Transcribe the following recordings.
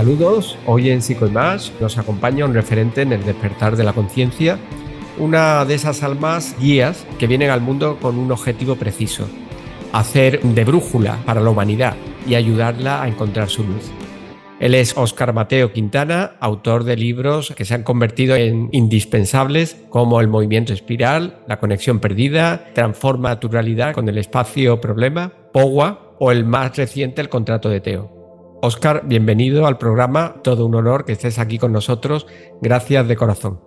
Saludos, hoy en Psico y Más nos acompaña un referente en el despertar de la conciencia, una de esas almas guías que vienen al mundo con un objetivo preciso: hacer de brújula para la humanidad y ayudarla a encontrar su luz. Él es Óscar Mateo Quintana, autor de libros que se han convertido en indispensables como El movimiento espiral, La conexión perdida, Transforma tu realidad con el espacio problema, POWA o el más reciente, El contrato de Teo. Óscar, bienvenido al programa, todo un honor que estés aquí con nosotros, gracias de corazón.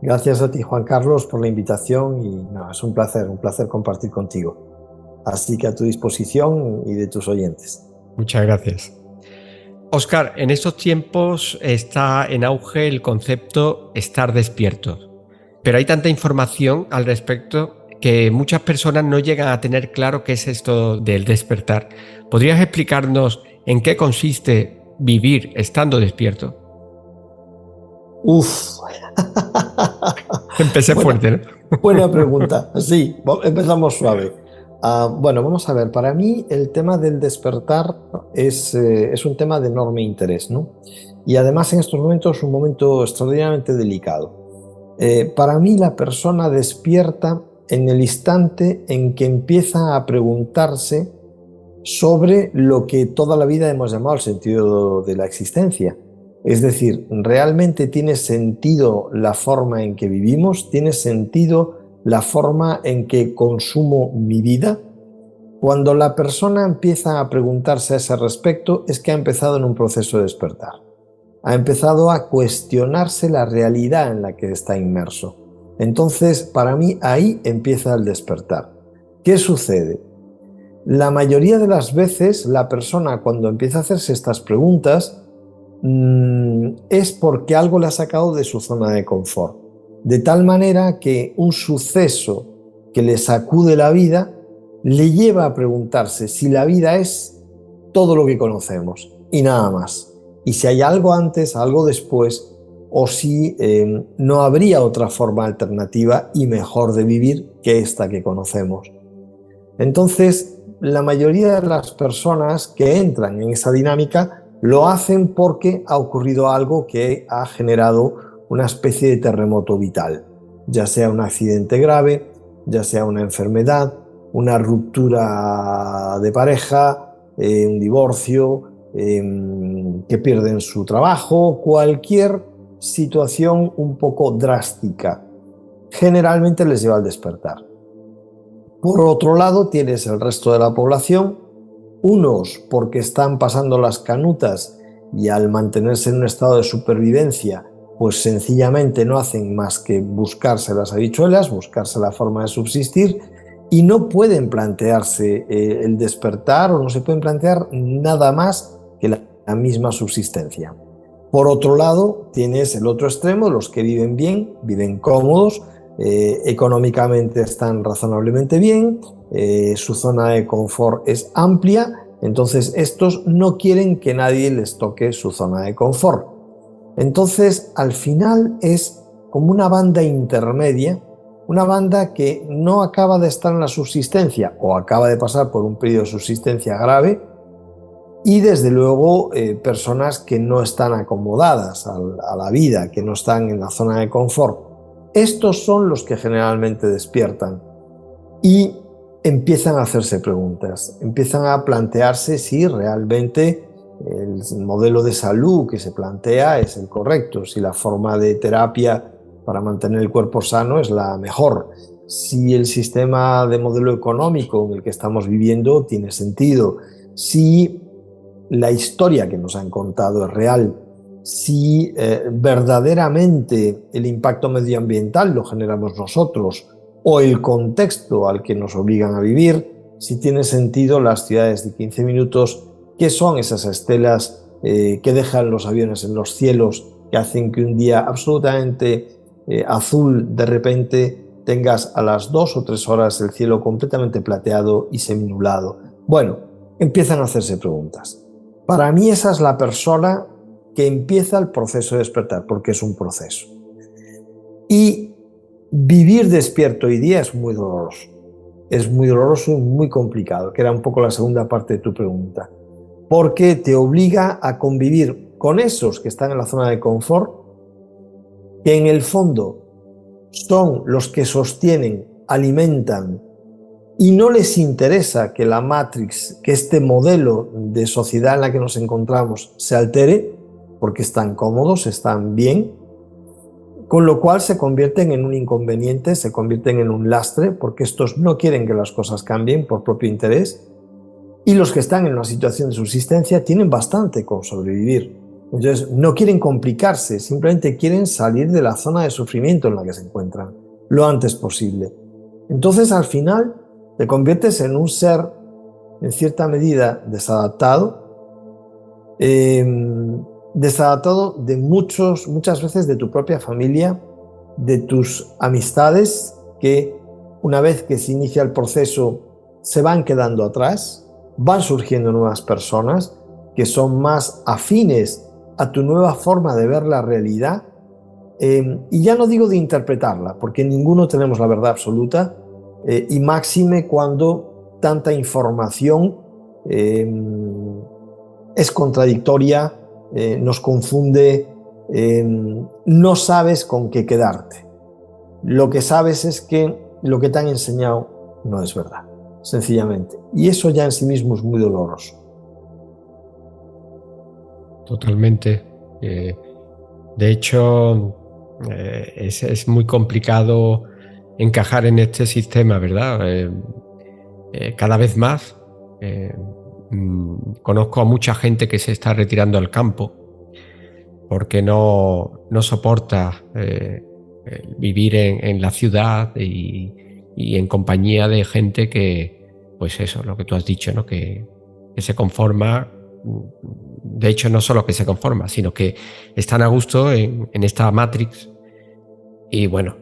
Gracias a ti, Juan Carlos, por la invitación y es un placer compartir contigo. Así que a tu disposición y de tus oyentes. Muchas gracias. Óscar, en estos tiempos está en auge el concepto estar despiertos, pero hay tanta información al respecto que muchas personas no llegan a tener claro qué es esto del despertar. ¿Podrías explicarnos en qué consiste vivir estando despierto? Empecé fuerte, ¿no? Buena pregunta. Sí, empezamos suave. Bueno, vamos a ver. Para mí el tema del despertar es un tema de enorme interés, ¿no? Y además en estos momentos es un momento extraordinariamente delicado. Para mí la persona despierta en el instante en que empieza a preguntarse sobre lo que toda la vida hemos llamado el sentido de la existencia. Es decir, ¿realmente tiene sentido la forma en que vivimos? ¿Tiene sentido la forma en que consumo mi vida? Cuando la persona empieza a preguntarse a ese respecto, es que ha empezado en un proceso de despertar. Ha empezado a cuestionarse la realidad en la que está inmerso. Entonces, para mí, ahí empieza el despertar. ¿Qué sucede? La mayoría de las veces, la persona cuando empieza a hacerse estas preguntas, es porque algo le ha sacado de su zona de confort. De tal manera que un suceso que le sacude la vida le lleva a preguntarse si la vida es todo lo que conocemos y nada más. Y si hay algo antes, algo después, o si no habría otra forma alternativa y mejor de vivir que esta que conocemos. Entonces, la mayoría de las personas que entran en esa dinámica lo hacen porque ha ocurrido algo que ha generado una especie de terremoto vital, ya sea un accidente grave, ya sea una enfermedad, una ruptura de pareja, un divorcio, que pierden su trabajo, cualquier situación un poco drástica, generalmente les lleva al despertar. Por otro lado, tienes el resto de la población, unos porque están pasando las canutas y al mantenerse en un estado de supervivencia, pues sencillamente no hacen más que buscarse las habichuelas, buscarse la forma de subsistir y no pueden plantearse el despertar o no se pueden plantear nada más que la misma subsistencia. Por otro lado, tienes el otro extremo, los que viven bien, viven cómodos, económicamente están razonablemente bien, su zona de confort es amplia, entonces estos no quieren que nadie les toque su zona de confort. Entonces, al final es como una banda intermedia, una banda que no acaba de estar en la subsistencia o acaba de pasar por un periodo de subsistencia grave y desde luego personas que no están acomodadas a la vida, que no están en la zona de confort. Estos son los que generalmente despiertan y empiezan a hacerse preguntas, empiezan a plantearse si realmente el modelo de salud que se plantea es el correcto, si la forma de terapia para mantener el cuerpo sano es la mejor, si el sistema de modelo económico en el que estamos viviendo tiene sentido, si la historia que nos han contado es real, si verdaderamente el impacto medioambiental lo generamos nosotros o el contexto al que nos obligan a vivir, si tiene sentido las ciudades de 15 minutos, qué son esas estelas que dejan los aviones en los cielos, que hacen que un día absolutamente azul de repente tengas a las 2 o 3 horas el cielo completamente plateado y seminulado. Bueno, empiezan a hacerse preguntas. Para mí esa es la persona que empieza el proceso de despertar, porque es un proceso. Y vivir despierto hoy día es muy doloroso y muy complicado, que era un poco la segunda parte de tu pregunta, porque te obliga a convivir con esos que están en la zona de confort, que en el fondo son los que sostienen, alimentan, y no les interesa que la Matrix, que este modelo de sociedad en la que nos encontramos se altere, porque están cómodos, están bien, con lo cual se convierten en un inconveniente, se convierten en un lastre, porque estos no quieren que las cosas cambien por propio interés, y los que están en una situación de subsistencia tienen bastante con sobrevivir. Entonces no quieren complicarse, simplemente quieren salir de la zona de sufrimiento en la que se encuentran lo antes posible. Entonces al final te conviertes en un ser en cierta medida desadaptado, desadaptado de muchas veces de tu propia familia, de tus amistades, que una vez que se inicia el proceso se van quedando atrás, van surgiendo nuevas personas que son más afines a tu nueva forma de ver la realidad, y ya no digo de interpretarla, porque ninguno tenemos la verdad absoluta, y máxime cuando tanta información es contradictoria, nos confunde, no sabes con qué quedarte. Lo que sabes es que lo que te han enseñado no es verdad, sencillamente. Y eso ya en sí mismo es muy doloroso. Totalmente. De hecho, es muy complicado encajar en este sistema, ¿verdad? Cada vez más conozco a mucha gente que se está retirando al campo porque no soporta vivir en la ciudad y en compañía de gente que, pues eso, lo que tú has dicho, ¿no? Que se conforma. De hecho, no solo que se conforma, sino que están a gusto en esta Matrix, y bueno,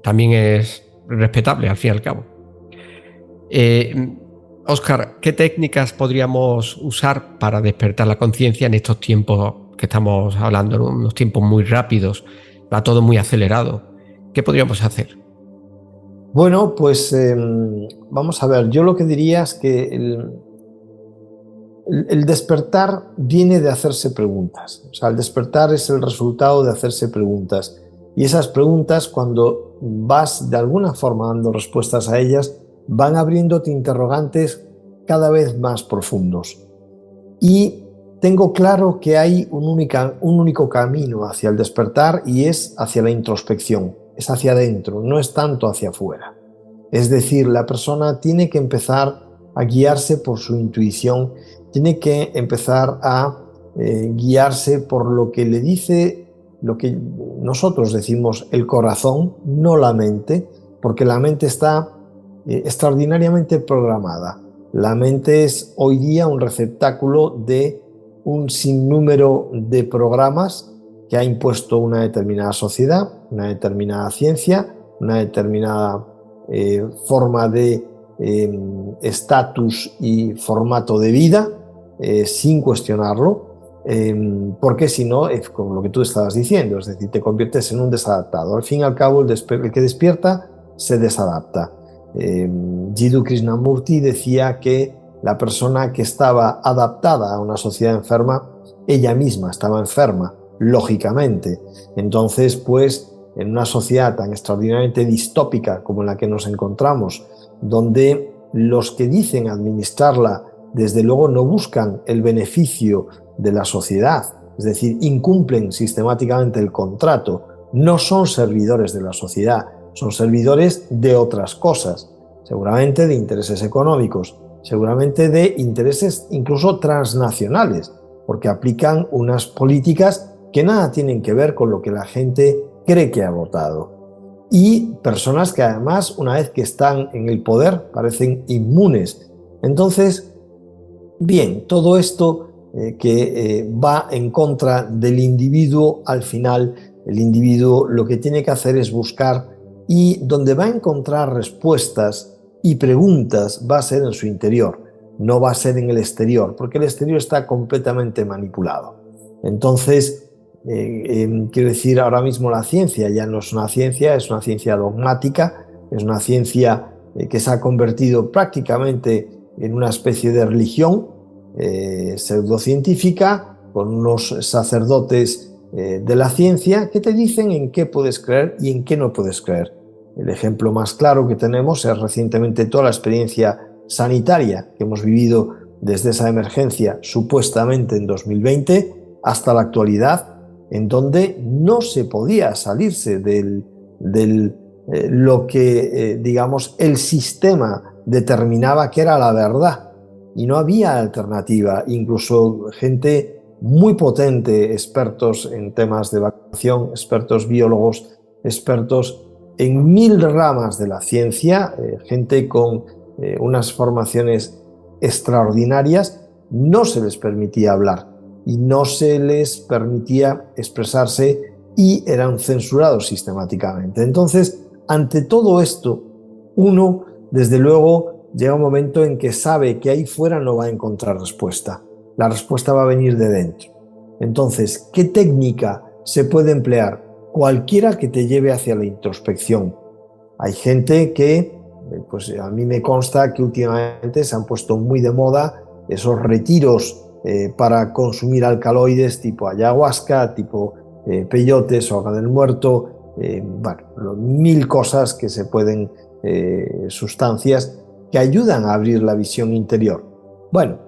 también es respetable al fin y al cabo. Óscar, ¿qué técnicas podríamos usar para despertar la conciencia en estos tiempos que estamos hablando, ¿no? Unos tiempos muy rápidos, va todo muy acelerado? ¿Qué podríamos hacer? Bueno, pues vamos a ver, yo lo que diría es que el despertar viene de hacerse preguntas. O sea, el despertar es el resultado de hacerse preguntas. Y esas preguntas, cuando vas de alguna forma dando respuestas a ellas, van abriéndote interrogantes cada vez más profundos. Y tengo claro que hay un único camino hacia el despertar, y es hacia la introspección, es hacia adentro, no es tanto hacia afuera. Es decir, la persona tiene que empezar a guiarse por su intuición, tiene que empezar a guiarse por lo que le dice, lo que nosotros decimos el corazón, no la mente, porque la mente está extraordinariamente programada. La mente es hoy día un receptáculo de un sinnúmero de programas que ha impuesto una determinada sociedad, una determinada ciencia, una determinada forma de estatus y formato de vida, sin cuestionarlo, porque si no, es como lo que tú estabas diciendo, es decir, te conviertes en un desadaptado. Al fin y al cabo, el que despierta se desadapta. Jiddu Krishnamurti decía que la persona que estaba adaptada a una sociedad enferma, ella misma estaba enferma, lógicamente. Entonces, pues, en una sociedad tan extraordinariamente distópica como en la que nos encontramos, donde los que dicen administrarla, desde luego no buscan el beneficio de la sociedad, es decir, incumplen sistemáticamente el contrato, no son servidores de la sociedad, son servidores de otras cosas, seguramente de intereses económicos, seguramente de intereses incluso transnacionales, porque aplican unas políticas que nada tienen que ver con lo que la gente cree que ha votado. Y personas que además, una vez que están en el poder, parecen inmunes. Entonces, bien, todo esto que va en contra del individuo, al final el individuo lo que tiene que hacer es buscar, y donde va a encontrar respuestas y preguntas va a ser en su interior, no va a ser en el exterior, porque el exterior está completamente manipulado. Entonces, quiero decir, ahora mismo la ciencia ya no es una ciencia dogmática, es una ciencia que se ha convertido prácticamente en una especie de religión pseudocientífica, con unos sacerdotes de la ciencia que te dicen en qué puedes creer y en qué no puedes creer. El ejemplo más claro que tenemos es recientemente toda la experiencia sanitaria que hemos vivido desde esa emergencia supuestamente en 2020 hasta la actualidad, en donde no se podía salirse de lo que, digamos, el sistema determinaba que era la verdad y no había alternativa. Incluso gente muy potente, expertos en temas de vacunación, expertos biólogos, expertos en 1000 ramas de la ciencia, gente con unas formaciones extraordinarias, no se les permitía hablar y no se les permitía expresarse y eran censurados sistemáticamente. Entonces, ante todo esto, uno, desde luego, llega un momento en que sabe que ahí fuera no va a encontrar respuesta. La respuesta va a venir de dentro. Entonces, ¿qué técnica se puede emplear? Cualquiera que te lleve hacia la introspección. Hay gente que, pues a mí me consta que últimamente se han puesto muy de moda esos retiros para consumir alcaloides tipo ayahuasca, tipo peyotes, hoja del muerto, bueno, 1000 cosas que se pueden, sustancias que ayudan a abrir la visión interior. Bueno,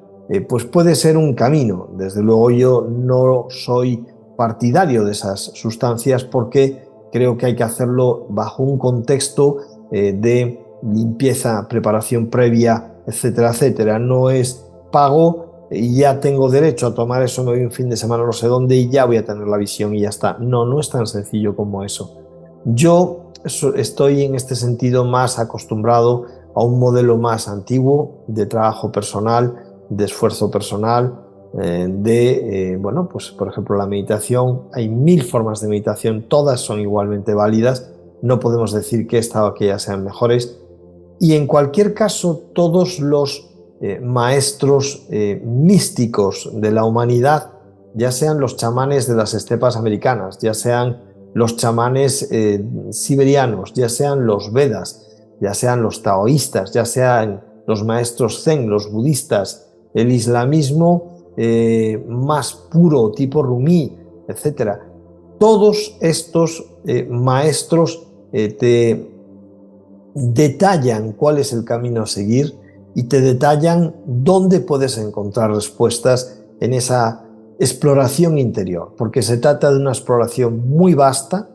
pues puede ser un camino. Desde luego yo no soy partidario de esas sustancias porque creo que hay que hacerlo bajo un contexto de limpieza, preparación previa, etcétera, etcétera. No es pago y ya tengo derecho a tomar eso, me voy un fin de semana no sé dónde y ya voy a tener la visión y ya está. No, no es tan sencillo como eso. Yo estoy en este sentido más acostumbrado a un modelo más antiguo de trabajo personal, de esfuerzo personal, bueno, pues por ejemplo la meditación. Hay 1000 formas de meditación, todas son igualmente válidas, no podemos decir que esta o aquella sean mejores, y en cualquier caso todos los maestros místicos de la humanidad, ya sean los chamanes de las estepas americanas, ya sean los chamanes siberianos, ya sean los Vedas, ya sean los taoístas, ya sean los maestros zen, los budistas, el islamismo más puro, tipo Rumí, etc. Todos estos maestros te detallan cuál es el camino a seguir y te detallan dónde puedes encontrar respuestas en esa exploración interior, porque se trata de una exploración muy vasta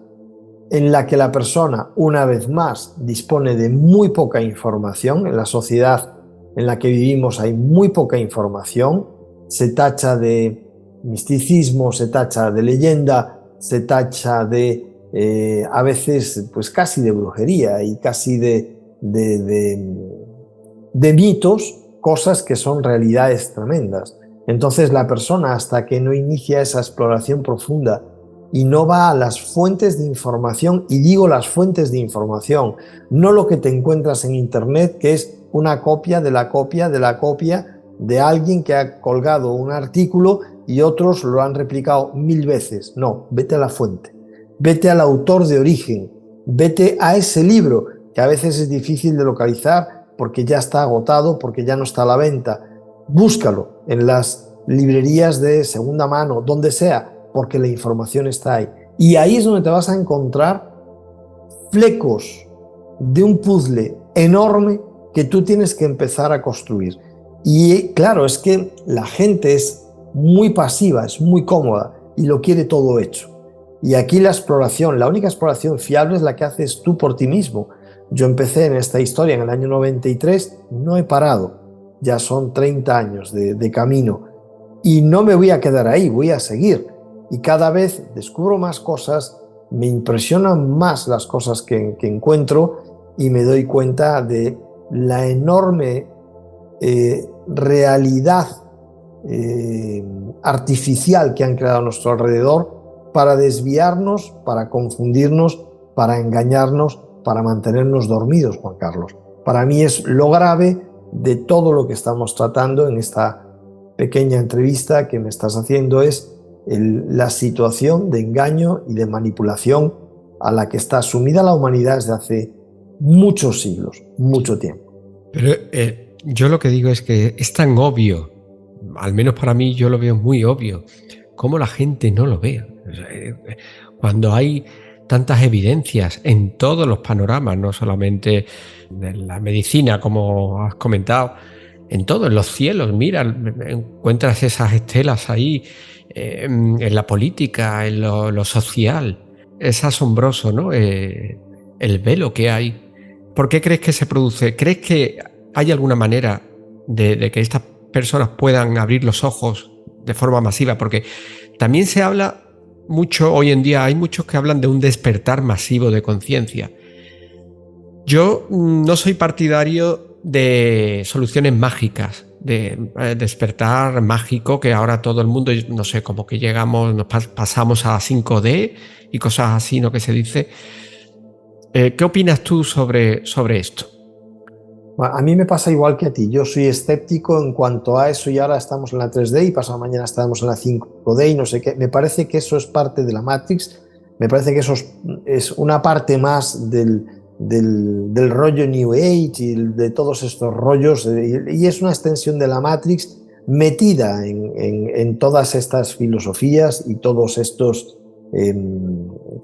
en la que la persona, una vez más, dispone de muy poca información. En la sociedad en la que vivimos hay muy poca información, se tacha de misticismo, se tacha de leyenda, se tacha de a veces pues casi de brujería y casi de mitos, cosas que son realidades tremendas. Entonces la persona, hasta que no inicia esa exploración profunda y no va a las fuentes de información, y digo las fuentes de información, no lo que te encuentras en internet, que es una copia de la copia de la copia de alguien que ha colgado un artículo y otros lo han replicado 1000 veces. No, vete a la fuente, vete al autor de origen, vete a ese libro, que a veces es difícil de localizar porque ya está agotado, porque ya no está a la venta. Búscalo en las librerías de segunda mano, donde sea, porque la información está ahí. Y ahí es donde te vas a encontrar flecos de un puzzle enorme que tú tienes que empezar a construir. Y claro, es que la gente es muy pasiva, es muy cómoda y lo quiere todo hecho. Y aquí la exploración, la única exploración fiable es la que haces tú por ti mismo. Yo empecé en esta historia en el año 93, no he parado. Ya son 30 años de camino. Y no me voy a quedar ahí, voy a seguir. Y cada vez descubro más cosas, me impresionan más las cosas que encuentro y me doy cuenta de la enorme realidad artificial que han creado a nuestro alrededor para desviarnos, para confundirnos, para engañarnos, para mantenernos dormidos, Juan Carlos. Para mí es lo grave de todo lo que estamos tratando en esta pequeña entrevista que me estás haciendo, es la situación de engaño y de manipulación a la que está sumida la humanidad desde hace muchos siglos, mucho tiempo. Pero yo lo que digo es que es tan obvio, al menos para mí, yo lo veo muy obvio. ¿Cómo la gente no lo ve? Cuando hay tantas evidencias en todos los panoramas, no solamente en la medicina, como has comentado, en todo, en los cielos, mira, encuentras esas estelas ahí, en la política, en lo social. Es asombroso, ¿no? El velo que hay. ¿Por qué crees que se produce? ¿Crees que hay alguna manera de que estas personas puedan abrir los ojos de forma masiva? Porque también se habla mucho hoy en día, hay muchos que hablan de un despertar masivo de conciencia. Yo no soy partidario de soluciones mágicas, de despertar mágico, que ahora todo el mundo, no sé, como que llegamos, nos pasamos a 5D y cosas así, ¿no? Que se dice. ¿Qué opinas tú sobre esto? A mí me pasa igual que a ti. Yo soy escéptico en cuanto a eso y ahora estamos en la 3D y pasado mañana estaremos en la 5D y no sé qué. Me parece que eso es parte de la Matrix. Me parece que eso es una parte más del rollo New Age y de todos estos rollos y es una extensión de la Matrix metida en todas estas filosofías y todos estos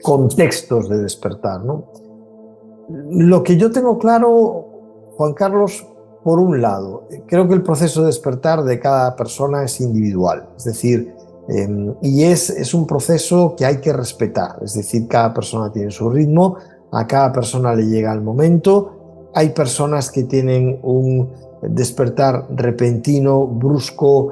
contextos de despertar, ¿no? Lo que yo tengo claro, Juan Carlos, por un lado, creo que el proceso de despertar de cada persona es individual, es decir, y es un proceso que hay que respetar, es decir, cada persona tiene su ritmo, a cada persona le llega el momento, hay personas que tienen un despertar repentino, brusco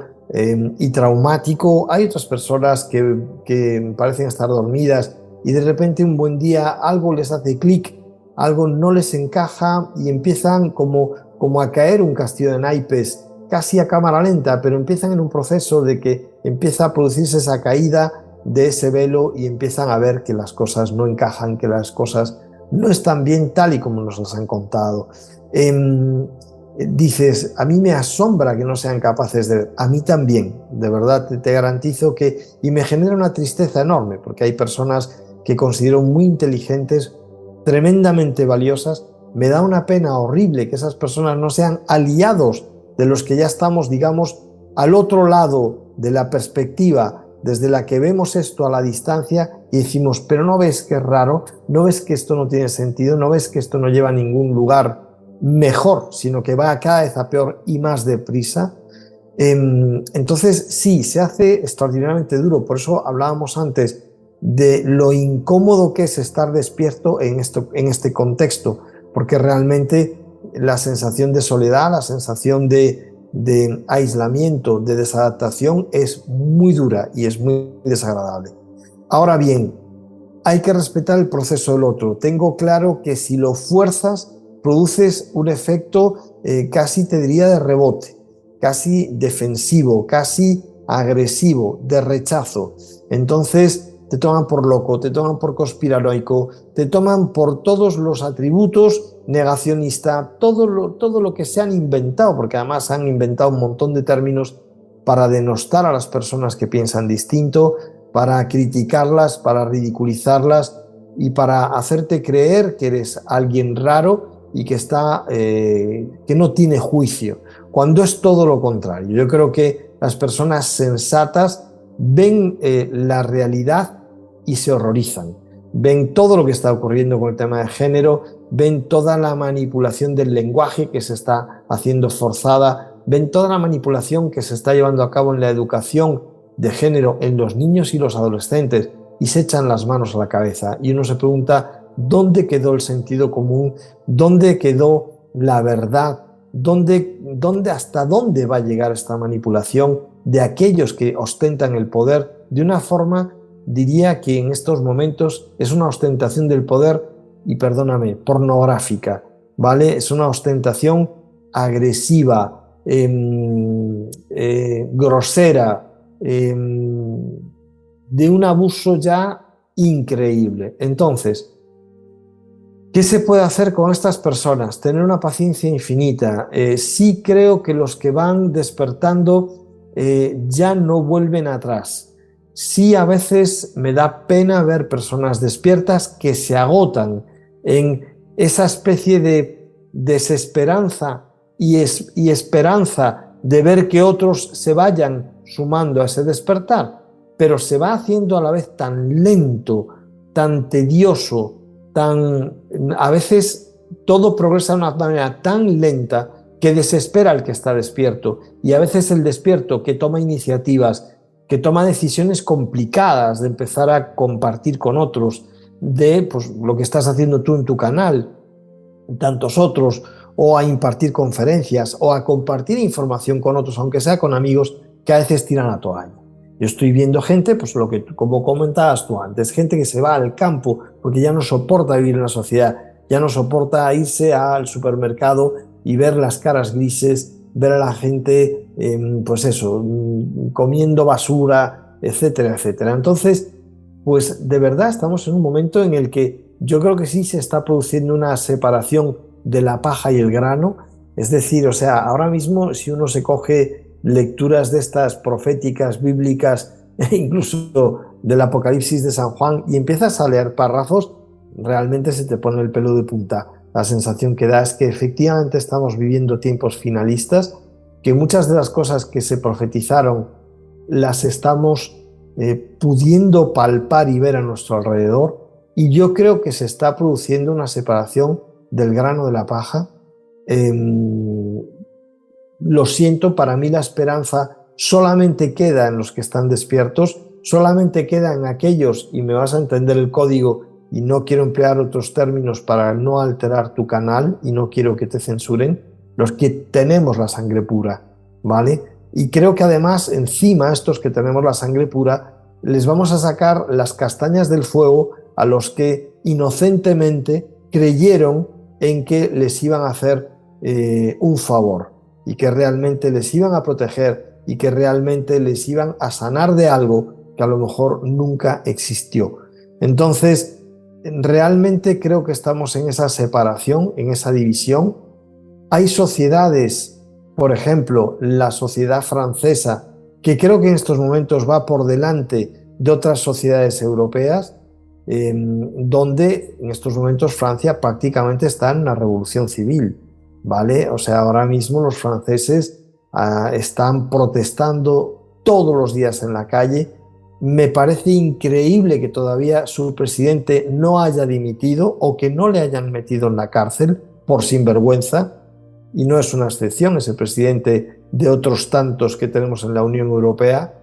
y traumático, hay otras personas que parecen estar dormidas y de repente un buen día algo les hace clic, algo no les encaja y empiezan como a caer un castillo de naipes, casi a cámara lenta, pero empiezan en un proceso de que empieza a producirse esa caída de ese velo y empiezan a ver que las cosas no encajan, que las cosas no están bien tal y como nos las han contado. Dices, a mí me asombra que no sean capaces de ver, a mí también, de verdad te garantizo que, y me genera una tristeza enorme, porque hay personas que considero muy inteligentes, tremendamente valiosas. Me da una pena horrible que esas personas no sean aliados de los que ya estamos, digamos, al otro lado de la perspectiva desde la que vemos esto a la distancia y decimos, pero ¿no ves que es raro? ¿No ves que esto no tiene sentido? ¿No ves que esto no lleva a ningún lugar mejor, sino que va cada vez a peor y más deprisa? Entonces, sí, se hace extraordinariamente duro. Por eso hablábamos antes de lo incómodo que es estar despierto en este contexto, porque realmente la sensación de soledad, la sensación de aislamiento, de desadaptación es muy dura y es muy desagradable. Ahora bien, hay que respetar el proceso del otro. Tengo claro que si lo fuerzas, produces un efecto casi te diría de rebote, casi defensivo, casi agresivo, de rechazo. Entonces te toman por loco, te toman por conspiranoico, te toman por todos los atributos, negacionista, todo lo que se han inventado, porque además han inventado un montón de términos para denostar a las personas que piensan distinto, para criticarlas, para ridiculizarlas y para hacerte creer que eres alguien raro y que no tiene juicio, cuando es todo lo contrario. Yo creo que las personas sensatas ven la realidad y se horrorizan. Ven todo lo que está ocurriendo con el tema de género, ven toda la manipulación del lenguaje que se está haciendo forzada, ven toda la manipulación que se está llevando a cabo en la educación de género en los niños y los adolescentes y se echan las manos a la cabeza y uno se pregunta ¿dónde quedó el sentido común? ¿Dónde quedó la verdad? ¿Hasta dónde va a llegar esta manipulación de aquellos que ostentan el poder de una forma, diría que en estos momentos es una ostentación del poder, y perdóname, pornográfica, ¿vale? Es una ostentación agresiva, grosera, de un abuso ya increíble. Entonces, ¿qué se puede hacer con estas personas? Tener una paciencia infinita. Sí creo que los que van despertando ya no vuelven atrás. Sí, a veces me da pena ver personas despiertas que se agotan en esa especie de desesperanza y esperanza de ver que otros se vayan sumando a ese despertar, pero se va haciendo a la vez tan lento, tan tedioso, a veces todo progresa de una manera tan lenta que desespera al que está despierto, y a veces el despierto que toma iniciativas, que toma decisiones complicadas de empezar a compartir con otros, de pues, lo que estás haciendo tú en tu canal, tantos otros, o a impartir conferencias, o a compartir información con otros, aunque sea con amigos, que a veces tiran la toalla. Yo estoy viendo gente, pues lo que como comentabas tú antes, gente que se va al campo porque ya no soporta vivir en la sociedad, ya no soporta irse al supermercado y ver las caras grises, ver a la gente, pues eso, comiendo basura, etcétera, etcétera. Entonces, pues de verdad estamos en un momento en el que yo creo que sí se está produciendo una separación de la paja y el grano. Es decir, o sea, ahora mismo si uno se coge lecturas de estas proféticas, bíblicas, e incluso del Apocalipsis de San Juan, y empiezas a leer párrafos, realmente se te pone el pelo de punta. La sensación que da es que efectivamente estamos viviendo tiempos finalistas, que muchas de las cosas que se profetizaron las estamos pudiendo palpar y ver a nuestro alrededor, y yo creo que se está produciendo una separación del grano de la paja. Lo siento, para mí la esperanza solamente queda en los que están despiertos, solamente queda en aquellos, y me vas a entender el código, y no quiero emplear otros términos para no alterar tu canal y no quiero que te censuren, los que tenemos la sangre pura, ¿vale? Y creo que además encima a estos que tenemos la sangre pura les vamos a sacar las castañas del fuego a los que inocentemente creyeron en que les iban a hacer un favor, y que realmente les iban a proteger, y que realmente les iban a sanar de algo que a lo mejor nunca existió. Entonces, realmente creo que estamos en esa separación, en esa división. Hay sociedades, por ejemplo, la sociedad francesa, que creo que en estos momentos va por delante de otras sociedades europeas, donde en estos momentos Francia prácticamente está en una revolución civil, ¿vale? O sea, ahora mismo los franceses están protestando todos los días en la calle. Me parece increíble que todavía su presidente no haya dimitido o que no le hayan metido en la cárcel por sinvergüenza, y no es una excepción, es el presidente de otros tantos que tenemos en la Unión Europea.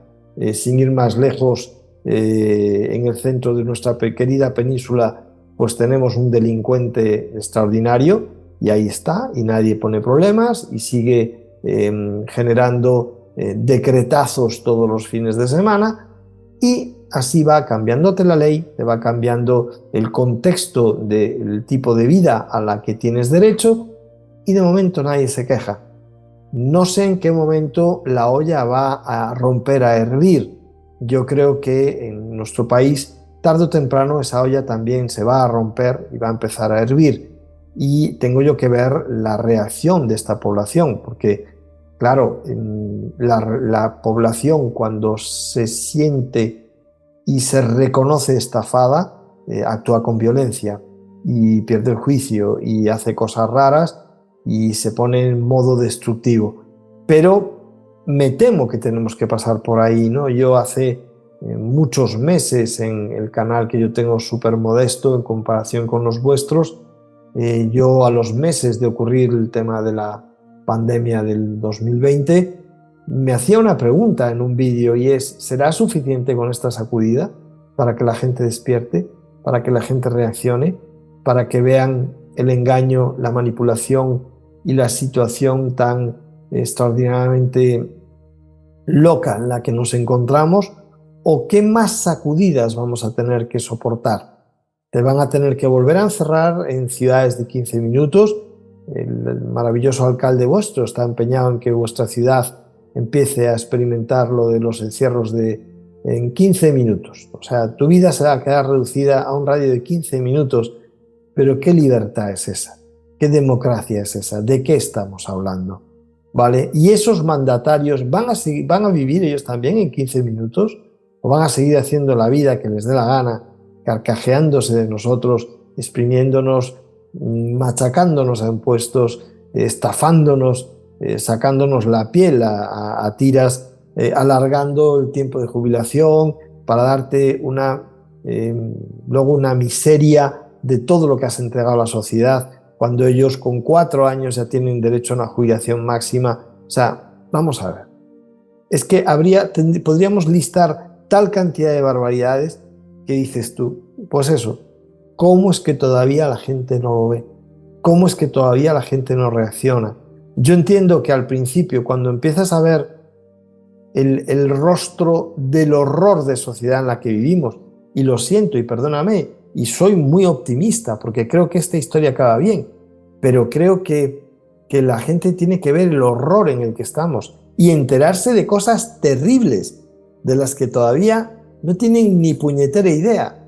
Sin ir más lejos, en el centro de nuestra querida península, pues tenemos un delincuente extraordinario, y ahí está, y nadie pone problemas, y sigue generando decretazos todos los fines de semana, y así va cambiándote la ley, te va cambiando el contexto del tipo de vida a la que tienes derecho, y de momento nadie se queja. No sé en qué momento la olla va a romper, a hervir. Yo creo que en nuestro país, tarde o temprano, esa olla también se va a romper y va a empezar a hervir. Y tengo yo que ver la reacción de esta población, porque, claro, la población, cuando se siente y se reconoce estafada, actúa con violencia y pierde el juicio y hace cosas raras y se pone en modo destructivo. Pero me temo que tenemos que pasar por ahí, ¿no? Yo hace muchos meses, en el canal que yo tengo súper modesto en comparación con los vuestros, yo a los meses de ocurrir el tema de la pandemia del 2020, me hacía una pregunta en un vídeo, y es: ¿será suficiente con esta sacudida para que la gente despierte, para que la gente reaccione, para que vean el engaño, la manipulación y la situación tan extraordinariamente loca en la que nos encontramos? ¿O qué más sacudidas vamos a tener que soportar? Te van a tener que volver a encerrar en ciudades de 15 minutos. El maravilloso alcalde vuestro está empeñado en que vuestra ciudad empiece a experimentar lo de los encierros en 15 minutos. O sea, tu vida se va a quedar reducida a un radio de 15 minutos. Pero ¿qué libertad es esa? ¿Qué democracia es esa? ¿De qué estamos hablando? ¿Vale? ¿Y esos mandatarios van a vivir ellos también en 15 minutos? ¿O van a seguir haciendo la vida que les dé la gana, carcajeándose de nosotros, exprimiéndonos, machacándonos a impuestos, estafándonos sacándonos la piel a tiras, alargando el tiempo de jubilación para darte luego una miseria de todo lo que has entregado a la sociedad, cuando ellos con 4 años ya tienen derecho a una jubilación máxima. O sea, vamos a ver. Es que podríamos listar tal cantidad de barbaridades que dices tú, pues eso, ¿cómo es que todavía la gente no lo ve? ¿Cómo es que todavía la gente no reacciona? Yo entiendo que al principio, cuando empiezas a ver el rostro del horror de sociedad en la que vivimos, y lo siento y perdóname, y soy muy optimista porque creo que esta historia acaba bien, pero creo que la gente tiene que ver el horror en el que estamos y enterarse de cosas terribles de las que todavía no tienen ni puñetera idea,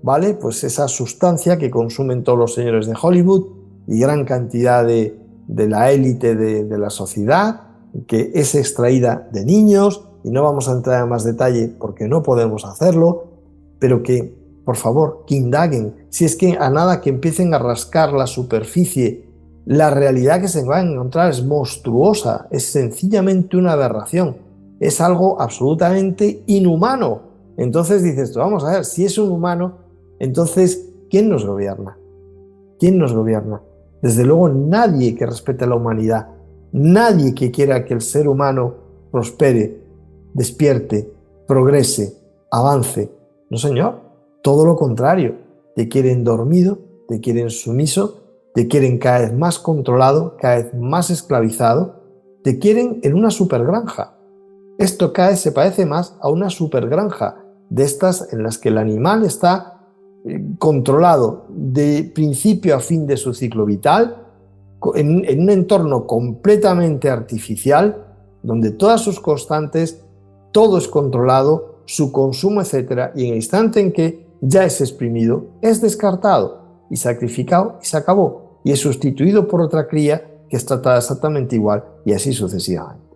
¿vale? Pues esa sustancia que consumen todos los señores de Hollywood y gran cantidad de la élite de la sociedad, que es extraída de niños, y no vamos a entrar en más detalle porque no podemos hacerlo, pero que, por favor, que indaguen. Si es que a nada que empiecen a rascar la superficie, la realidad que se van a encontrar es monstruosa, es sencillamente una aberración, es algo absolutamente inhumano. Entonces dices tú, vamos a ver, si es un humano, entonces, ¿quién nos gobierna? ¿Quién nos gobierna? Desde luego nadie que respete a la humanidad, nadie que quiera que el ser humano prospere, despierte, progrese, avance. No, señor, todo lo contrario. Te quieren dormido, te quieren sumiso, te quieren cada vez más controlado, cada vez más esclavizado, te quieren en una supergranja. Esto cada vez se parece más a una supergranja, de estas en las que el animal está controlado de principio a fin de su ciclo vital, en un entorno completamente artificial, donde todas sus constantes, todo es controlado, su consumo, etcétera, y en el instante en que ya es exprimido, es descartado y sacrificado y se acabó, y es sustituido por otra cría que es tratada exactamente igual, y así sucesivamente.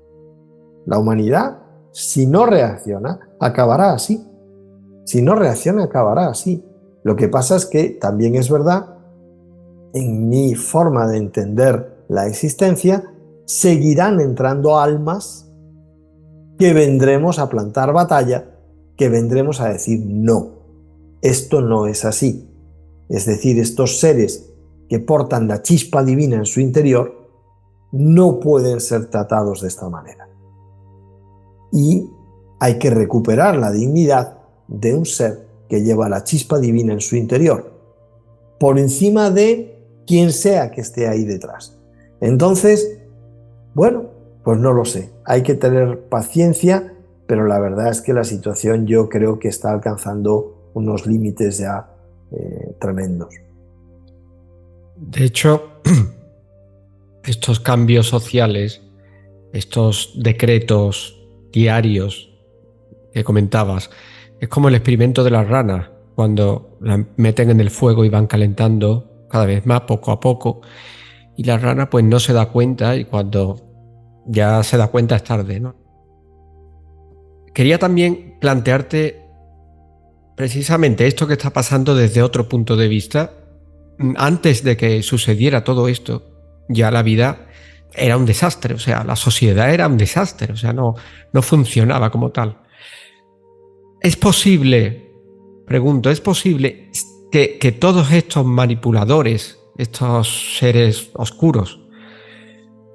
La humanidad, si no reacciona, acabará así. Si no reacciona, acabará así. Lo que pasa es que también es verdad, en mi forma de entender la existencia, seguirán entrando almas que vendremos a plantar batalla, que vendremos a decir no, esto no es así. Es decir, estos seres que portan la chispa divina en su interior no pueden ser tratados de esta manera. Y hay que recuperar la dignidad de un ser que lleva la chispa divina en su interior, por encima de quien sea que esté ahí detrás. Entonces, bueno, pues no lo sé. Hay que tener paciencia, pero la verdad es que la situación yo creo que está alcanzando unos límites ya tremendos. De hecho, estos cambios sociales, estos decretos diarios que comentabas, es como el experimento de las ranas, cuando la meten en el fuego y van calentando cada vez más, poco a poco, y la rana pues no se da cuenta, y cuando ya se da cuenta es tarde, ¿no? Quería también plantearte precisamente esto que está pasando desde otro punto de vista. Antes de que sucediera todo esto, ya la vida era un desastre, o sea, la sociedad era un desastre, o sea, no funcionaba como tal. ¿Es posible, pregunto, es posible que todos estos manipuladores, estos seres oscuros,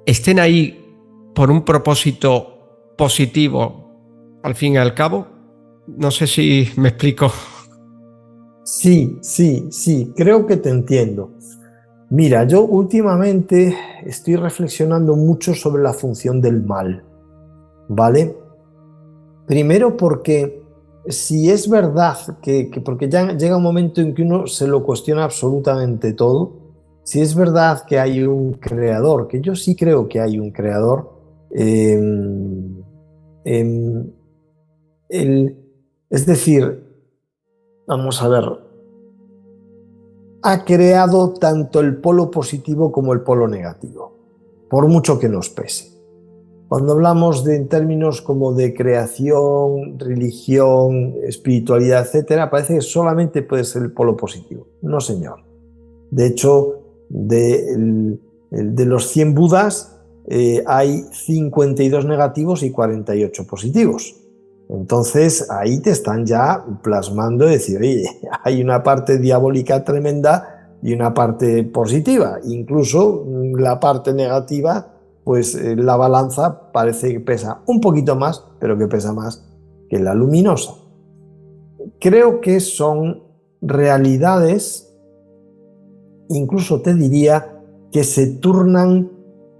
estén ahí por un propósito positivo al fin y al cabo? No sé si me explico. Sí, creo que te entiendo. Mira, yo últimamente estoy reflexionando mucho sobre la función del mal, ¿vale? Primero porque si es verdad porque ya llega un momento en que uno se lo cuestiona absolutamente todo, si es verdad que hay un creador, que yo sí creo que hay un creador, es decir, vamos a ver, ha creado tanto el polo positivo como el polo negativo, por mucho que nos pese. Cuando hablamos en términos como de creación, religión, espiritualidad, etcétera, parece que solamente puede ser el polo positivo. No, señor. De hecho, de los 100 Budas, hay 52 negativos y 48 positivos. Entonces ahí te están ya plasmando y decir, oye, hay una parte diabólica tremenda y una parte positiva. Incluso la parte negativa, pues la balanza parece que pesa un poquito más, pero que pesa más que la luminosa. Creo que son realidades, incluso te diría, que se turnan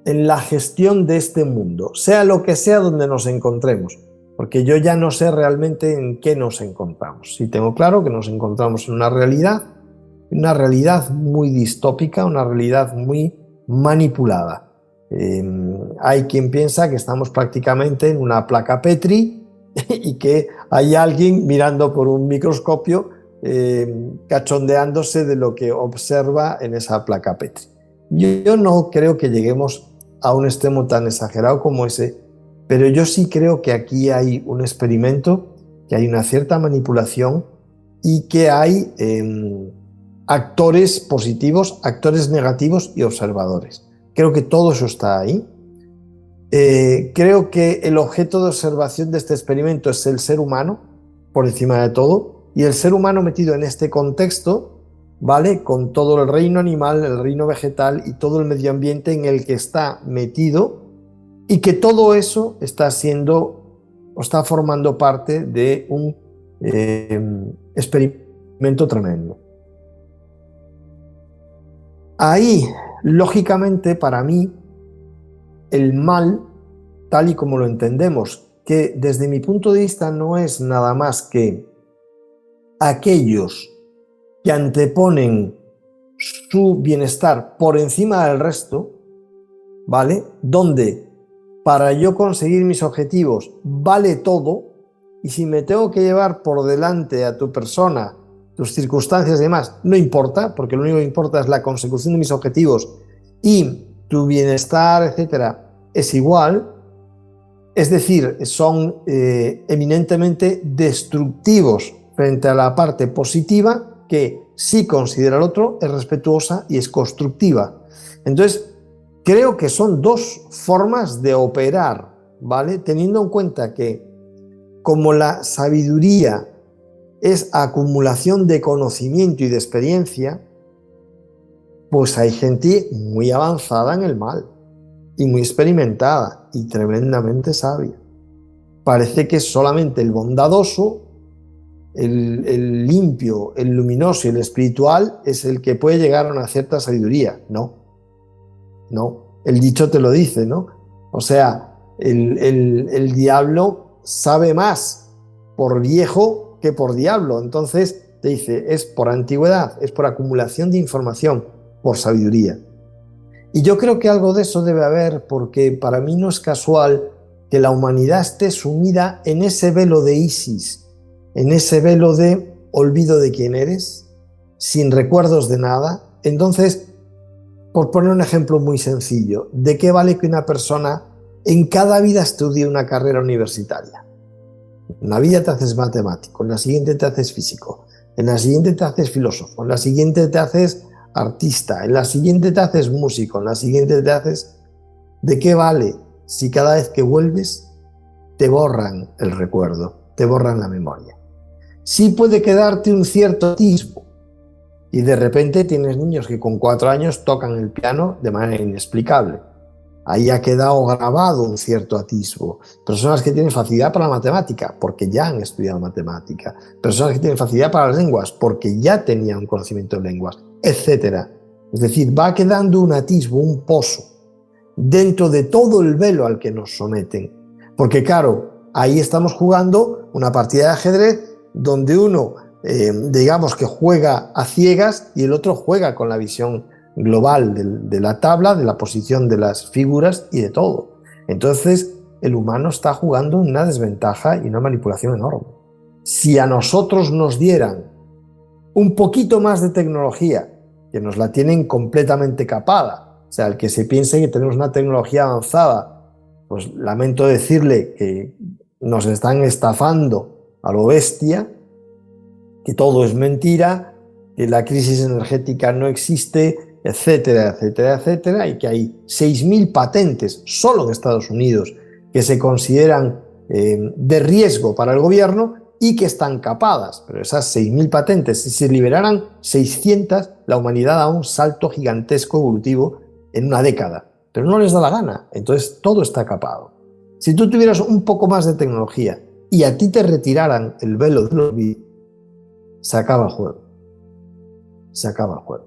en la gestión de este mundo, sea lo que sea donde nos encontremos. Porque yo ya no sé realmente en qué nos encontramos. Sí tengo claro que nos encontramos en una realidad muy distópica, una realidad muy manipulada. Hay quien piensa que estamos prácticamente en una placa Petri y que hay alguien mirando por un microscopio cachondeándose de lo que observa en esa placa Petri. Yo no creo que lleguemos a un extremo tan exagerado como ese, pero yo sí creo que aquí hay un experimento, que hay una cierta manipulación y que hay actores positivos, actores negativos y observadores. Creo que todo eso está ahí. Creo que el objeto de observación de este experimento es el ser humano, por encima de todo, y el ser humano metido en este contexto, ¿vale? Con todo el reino animal, el reino vegetal y todo el medio ambiente en el que está metido, y que todo eso está siendo o está formando parte de un experimento tremendo. Ahí, lógicamente, para mí, el mal, tal y como lo entendemos, que desde mi punto de vista no es nada más que aquellos que anteponen su bienestar por encima del resto, ¿vale? Donde para yo conseguir mis objetivos vale todo, y si me tengo que llevar por delante a tu persona, tus circunstancias y demás, no importa, porque lo único que importa es la consecución de mis objetivos y tu bienestar, etcétera, es igual. Es decir, son eminentemente destructivos frente a la parte positiva, que sí considera al otro, es respetuosa y es constructiva. Entonces, creo que son dos formas de operar, ¿vale? Teniendo en cuenta que como la sabiduría es acumulación de conocimiento y de experiencia, pues hay gente muy avanzada en el mal y muy experimentada y tremendamente sabia. Parece que solamente el bondadoso, el limpio, el luminoso y el espiritual es el que puede llegar a una cierta sabiduría. No, el dicho te lo dice, ¿no? O sea, el diablo sabe más por viejo que por diablo. Entonces te dice, es por antigüedad, es por acumulación de información, por sabiduría. Y yo creo que algo de eso debe haber, porque para mí no es casual que la humanidad esté sumida en ese velo de Isis, en ese velo de olvido de quién eres, sin recuerdos de nada. Entonces, por poner un ejemplo muy sencillo, ¿de qué vale que una persona en cada vida estudie una carrera universitaria? En una vida te haces matemático, en la siguiente te haces físico, en la siguiente te haces filósofo, en la siguiente te haces artista, en la siguiente te haces músico, en la siguiente te haces... ¿De qué vale si cada vez que vuelves te borran el recuerdo, te borran la memoria? Sí puede quedarte un cierto atisbo, y de repente tienes niños que con 4 años tocan el piano de manera inexplicable. Ahí ha quedado grabado un cierto atisbo. Personas que tienen facilidad para la matemática, porque ya han estudiado matemática. Personas que tienen facilidad para las lenguas, porque ya tenían un conocimiento de lenguas, etc. Es decir, va quedando un atisbo, un pozo, dentro de todo el velo al que nos someten. Porque claro, ahí estamos jugando una partida de ajedrez donde uno, digamos que juega a ciegas y el otro juega con la visión global de la tabla, de la posición de las figuras y de todo. Entonces, el humano está jugando una desventaja y una manipulación enorme. Si a nosotros nos dieran un poquito más de tecnología, que nos la tienen completamente capada, o sea, el que se piense que tenemos una tecnología avanzada, pues lamento decirle que nos están estafando a lo bestia, que todo es mentira, que la crisis energética no existe, etcétera, etcétera, etcétera, y que hay 6.000 patentes solo en Estados Unidos que se consideran de riesgo para el gobierno y que están capadas. Pero esas 6.000 patentes, si se liberaran 600, la humanidad da un salto gigantesco evolutivo en una década. Pero no les da la gana, entonces todo está capado. Si tú tuvieras un poco más de tecnología y a ti te retiraran el velo del olvido, se acaba el juego. Se acaba el juego.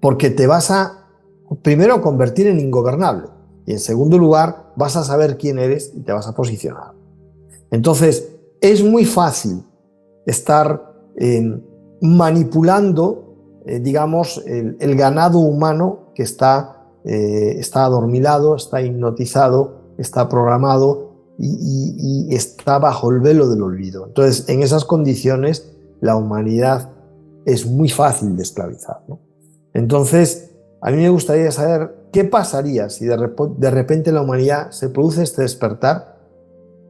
Porque te vas a, primero, convertir en ingobernable y en segundo lugar, vas a saber quién eres y te vas a posicionar. Entonces, es muy fácil estar manipulando, digamos, el ganado humano que está adormilado, está hipnotizado, está programado y está bajo el velo del olvido. Entonces, en esas condiciones, la humanidad es muy fácil de esclavizar, ¿no? Entonces, a mí me gustaría saber qué pasaría si de repente en la humanidad se produce este despertar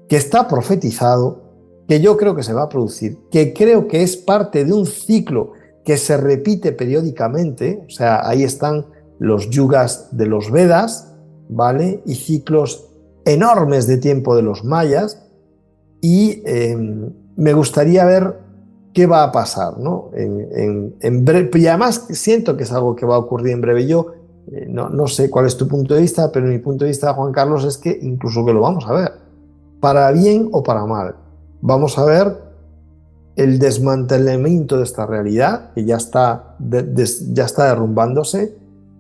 que está profetizado, que yo creo que se va a producir, que creo que es parte de un ciclo que se repite periódicamente. O sea, ahí están los yugas de los Vedas, ¿vale? Y ciclos enormes de tiempo de los mayas, y me gustaría ver qué va a pasar, ¿no? En breve, y además siento que es algo que va a ocurrir en breve. Yo no sé cuál es tu punto de vista, pero mi punto de vista, Juan Carlos, es que incluso que lo vamos a ver, para bien o para mal. Vamos a ver el desmantelamiento de esta realidad, que ya está derrumbándose.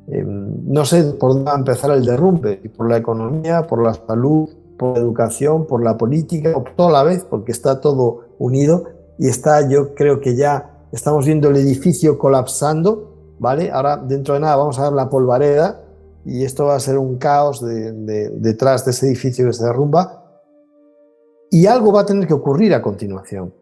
No sé por dónde va a empezar el derrumbe, por la economía, por la salud, por la educación, por la política, o toda la vez, porque está todo unido y yo creo que ya estamos viendo el edificio colapsando, ¿vale? Ahora, dentro de nada, vamos a ver la polvareda y esto va a ser un caos detrás de ese edificio que se derrumba. Y algo va a tener que ocurrir a continuación,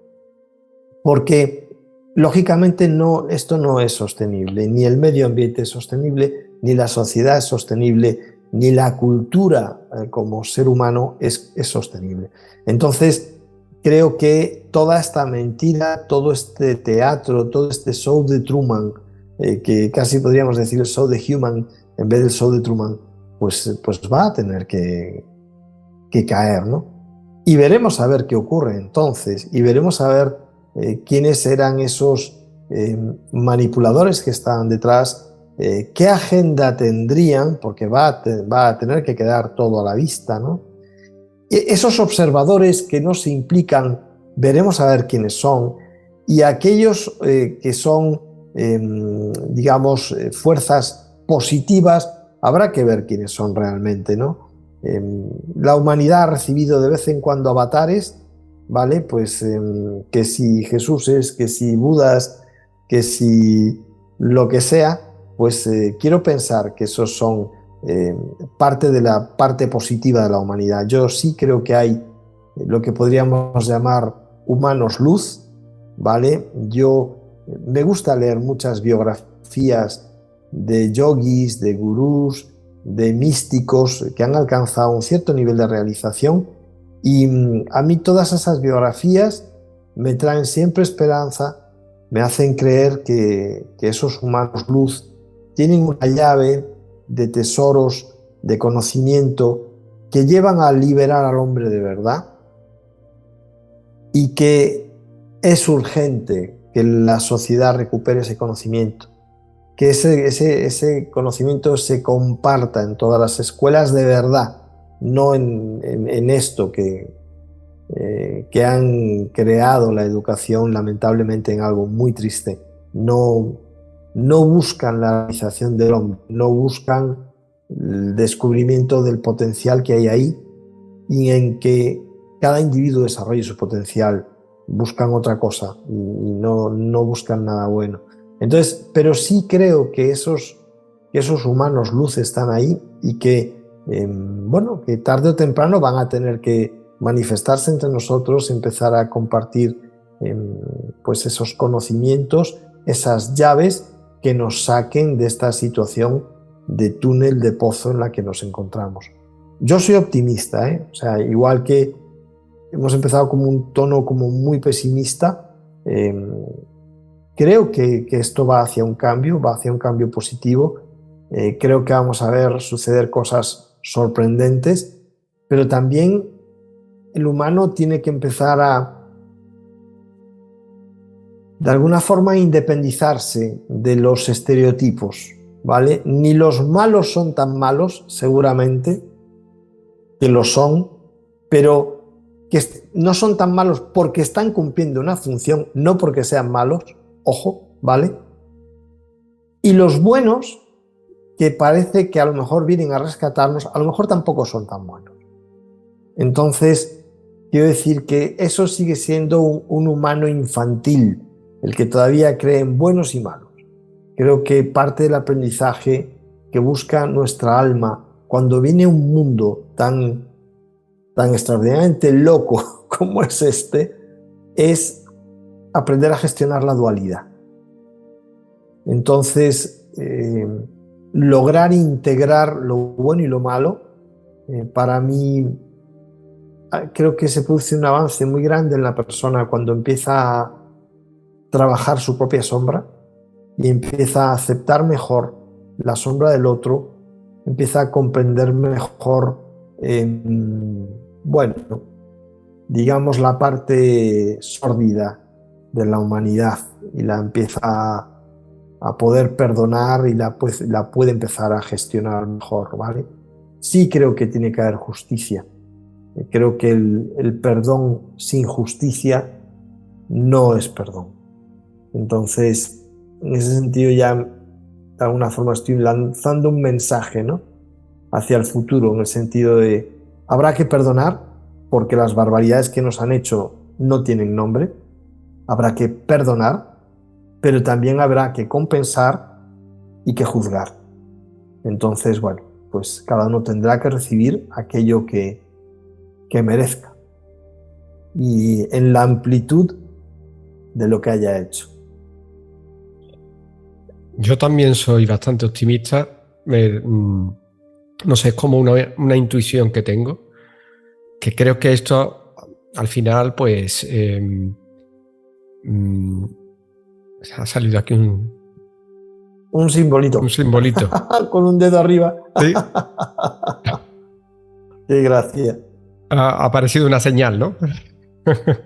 porque lógicamente esto no es sostenible, ni el medio ambiente es sostenible, ni la sociedad es sostenible, ni la cultura como ser humano es sostenible. Entonces, creo que toda esta mentira, todo este teatro, todo este show de Truman, que casi podríamos decir el show de Human en vez del show de Truman, pues va a tener que caer, ¿no? Y veremos a ver qué ocurre entonces, y veremos a ver quiénes eran esos manipuladores que estaban detrás, qué agenda tendrían, porque va a tener que quedar todo a la vista, ¿no? Esos observadores que no se implican, veremos a ver quiénes son, y aquellos que son, digamos, fuerzas positivas, habrá que ver quiénes son realmente, ¿no? La humanidad ha recibido de vez en cuando avatares, ¿vale? Pues que si Jesús es, que si Buda es, que si lo que sea, pues quiero pensar que esos son parte de la parte positiva de la humanidad. Yo sí creo que hay lo que podríamos llamar humanos luz, ¿vale? Me gusta leer muchas biografías de yogis, de gurús, de místicos que han alcanzado un cierto nivel de realización, y a mí todas esas biografías me traen siempre esperanza, me hacen creer que esos humanos luz tienen una llave de tesoros, de conocimiento, que llevan a liberar al hombre de verdad, y que es urgente que la sociedad recupere ese conocimiento, que ese conocimiento se comparta en todas las escuelas de verdad, no en esto que han creado la educación, lamentablemente, en algo muy triste. No buscan la realización del hombre, no buscan el descubrimiento del potencial que hay ahí, y en que cada individuo desarrolle su potencial. Buscan otra cosa y no buscan nada bueno. Entonces, pero sí creo que esos humanos luz están ahí, y que, que tarde o temprano van a tener que manifestarse entre nosotros, empezar a compartir pues esos conocimientos, esas llaves que nos saquen de esta situación de túnel, de pozo en la que nos encontramos. Yo soy optimista, o sea, igual que hemos empezado como un tono como muy pesimista, Creo que esto va hacia un cambio positivo. Creo que vamos a ver suceder cosas sorprendentes, pero también el humano tiene que empezar a, de alguna forma, independizarse de los estereotipos, ¿vale? Ni los malos son tan malos, seguramente, que lo son, pero que no son tan malos porque están cumpliendo una función, no porque sean malos, ojo, ¿vale? Y los buenos, que parece que a lo mejor vienen a rescatarnos, a lo mejor tampoco son tan buenos. Entonces, quiero decir que eso sigue siendo un humano infantil, el que todavía cree en buenos y malos. Creo que parte del aprendizaje que busca nuestra alma cuando viene un mundo tan extraordinariamente loco como es este, es aprender a gestionar la dualidad. Entonces, lograr integrar lo bueno y lo malo, para mí, creo que se produce un avance muy grande en la persona cuando empieza a trabajar su propia sombra y empieza a aceptar mejor la sombra del otro, empieza a comprender mejor, bueno, digamos, la parte sórdida de la humanidad, y la empieza a poder perdonar y la puede empezar a gestionar mejor, ¿vale? Sí creo que tiene que haber justicia. Creo que el perdón sin justicia no es perdón. Entonces, en ese sentido ya de alguna forma estoy lanzando un mensaje, ¿no?, hacia el futuro, en el sentido de habrá que perdonar porque las barbaridades que nos han hecho no tienen nombre, habrá que perdonar, pero también habrá que compensar y que juzgar. Entonces, bueno, pues cada uno tendrá que recibir aquello que merezca y en la amplitud de lo que haya hecho. Yo también soy bastante optimista. No sé, es como una intuición que tengo, que creo que esto al final pues ha salido aquí un simbolito. Un simbolito. Con un dedo arriba. Sí. Qué gracia. Ha aparecido una señal, ¿no?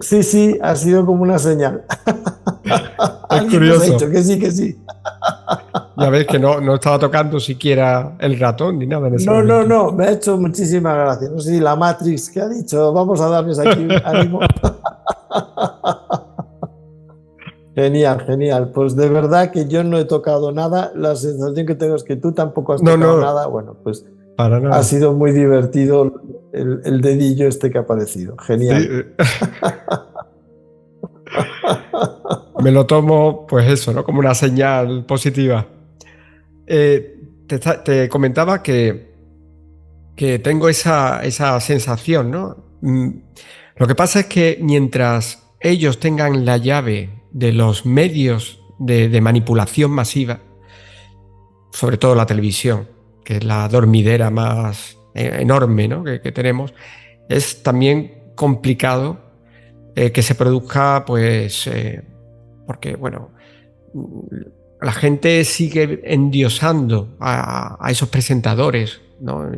Sí, ha sido como una señal. Es curioso. Nos ha dicho que sí, que sí. Ya ves que no estaba tocando siquiera el ratón ni nada en ese momento. No, me ha hecho muchísimas gracias. No sé si la Matrix que ha dicho, vamos a darles aquí un ánimo. Genial. Pues de verdad que yo no he tocado nada. La sensación que tengo es que tú tampoco has tocado nada. Bueno, pues para nada. Ha sido muy divertido el dedillo este que ha aparecido. Genial. Sí. Me lo tomo, pues eso, ¿no?, como una señal positiva. Te comentaba que tengo esa sensación, ¿no? Lo que pasa es que mientras ellos tengan la llave de los medios de manipulación masiva, sobre todo la televisión, que es la dormidera más enorme, ¿no?, que tenemos, es también complicado que se produzca, pues, porque, bueno, la gente sigue endiosando a esos presentadores, ¿no?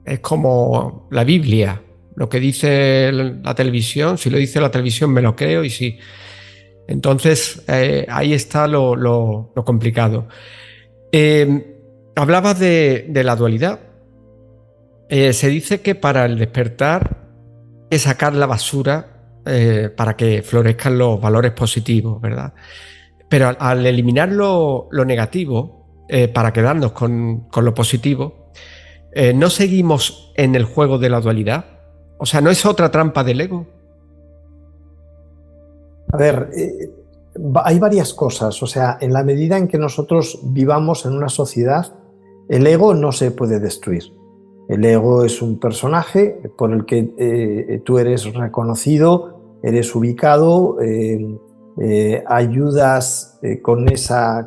Es como la Biblia, lo que dice la televisión, si lo dice la televisión me lo creo, y sí. Entonces, ahí está lo complicado. Hablabas de la dualidad. Se dice que para el despertar es sacar la basura para que florezcan los valores positivos, ¿verdad? Pero al eliminar lo negativo, para quedarnos con lo positivo, ¿no seguimos en el juego de la dualidad? O sea, ¿no es otra trampa del ego? A ver, hay varias cosas. O sea, en la medida en que nosotros vivamos en una sociedad, el ego no se puede destruir. El ego es un personaje por el que tú eres reconocido, eres ubicado, ayudas con ese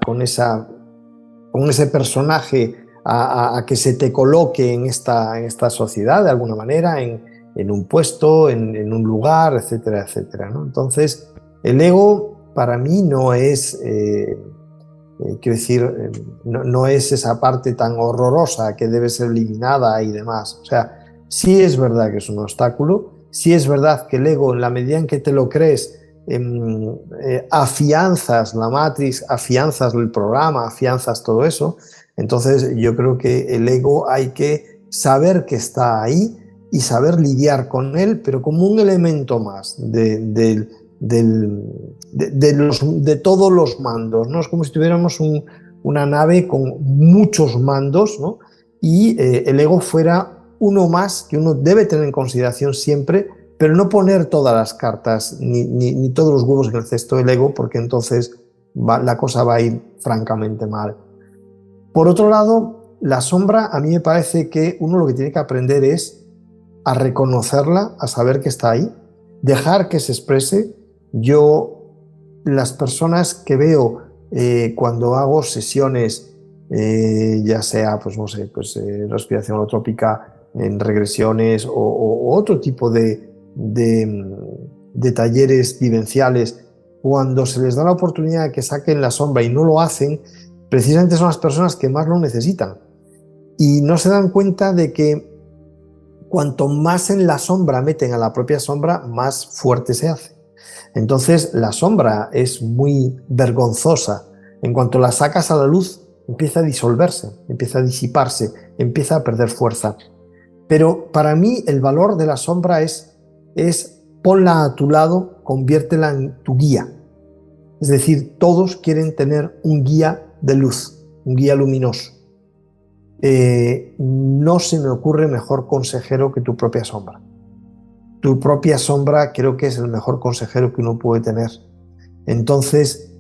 personaje a que se te coloque en esta sociedad de alguna manera, en un puesto, en un lugar, etcétera, etcétera, ¿no? Entonces, el ego para mí no es, quiero decir, no es esa parte tan horrorosa que debe ser eliminada y demás. O sea, sí es verdad que es un obstáculo, sí es verdad que el ego, en la medida en que te lo crees, afianzas la matriz, afianzas el programa, afianzas todo eso. Entonces yo creo que el ego hay que saber que está ahí y saber lidiar con él, pero como un elemento más de todos los mandos, ¿no? Es como si tuviéramos una nave con muchos mandos, ¿no? Y el ego fuera uno más que uno debe tener en consideración siempre, pero no poner todas las cartas ni todos los huevos en el cesto del ego, porque entonces la cosa va a ir francamente mal. Por otro lado, la sombra, a mí me parece que uno lo que tiene que aprender es a reconocerla, a saber que está ahí, dejar que se exprese. Yo, las personas que veo cuando hago sesiones, ya sea, pues no sé, pues respiración holotrópica, en regresiones o otro tipo de talleres vivenciales, cuando se les da la oportunidad de que saquen la sombra y no lo hacen, precisamente son las personas que más lo necesitan. Y no se dan cuenta de que cuanto más en la sombra meten a la propia sombra, más fuerte se hace. Entonces la sombra es muy vergonzosa. En cuanto la sacas a la luz, empieza a disolverse, empieza a disiparse, empieza a perder fuerza. Pero para mí el valor de la sombra es ponla a tu lado, conviértela en tu guía. Es decir, todos quieren tener un guía de luz, un guía luminoso. No se me ocurre mejor consejero que tu propia sombra. Tu propia sombra creo que es el mejor consejero que uno puede tener. Entonces,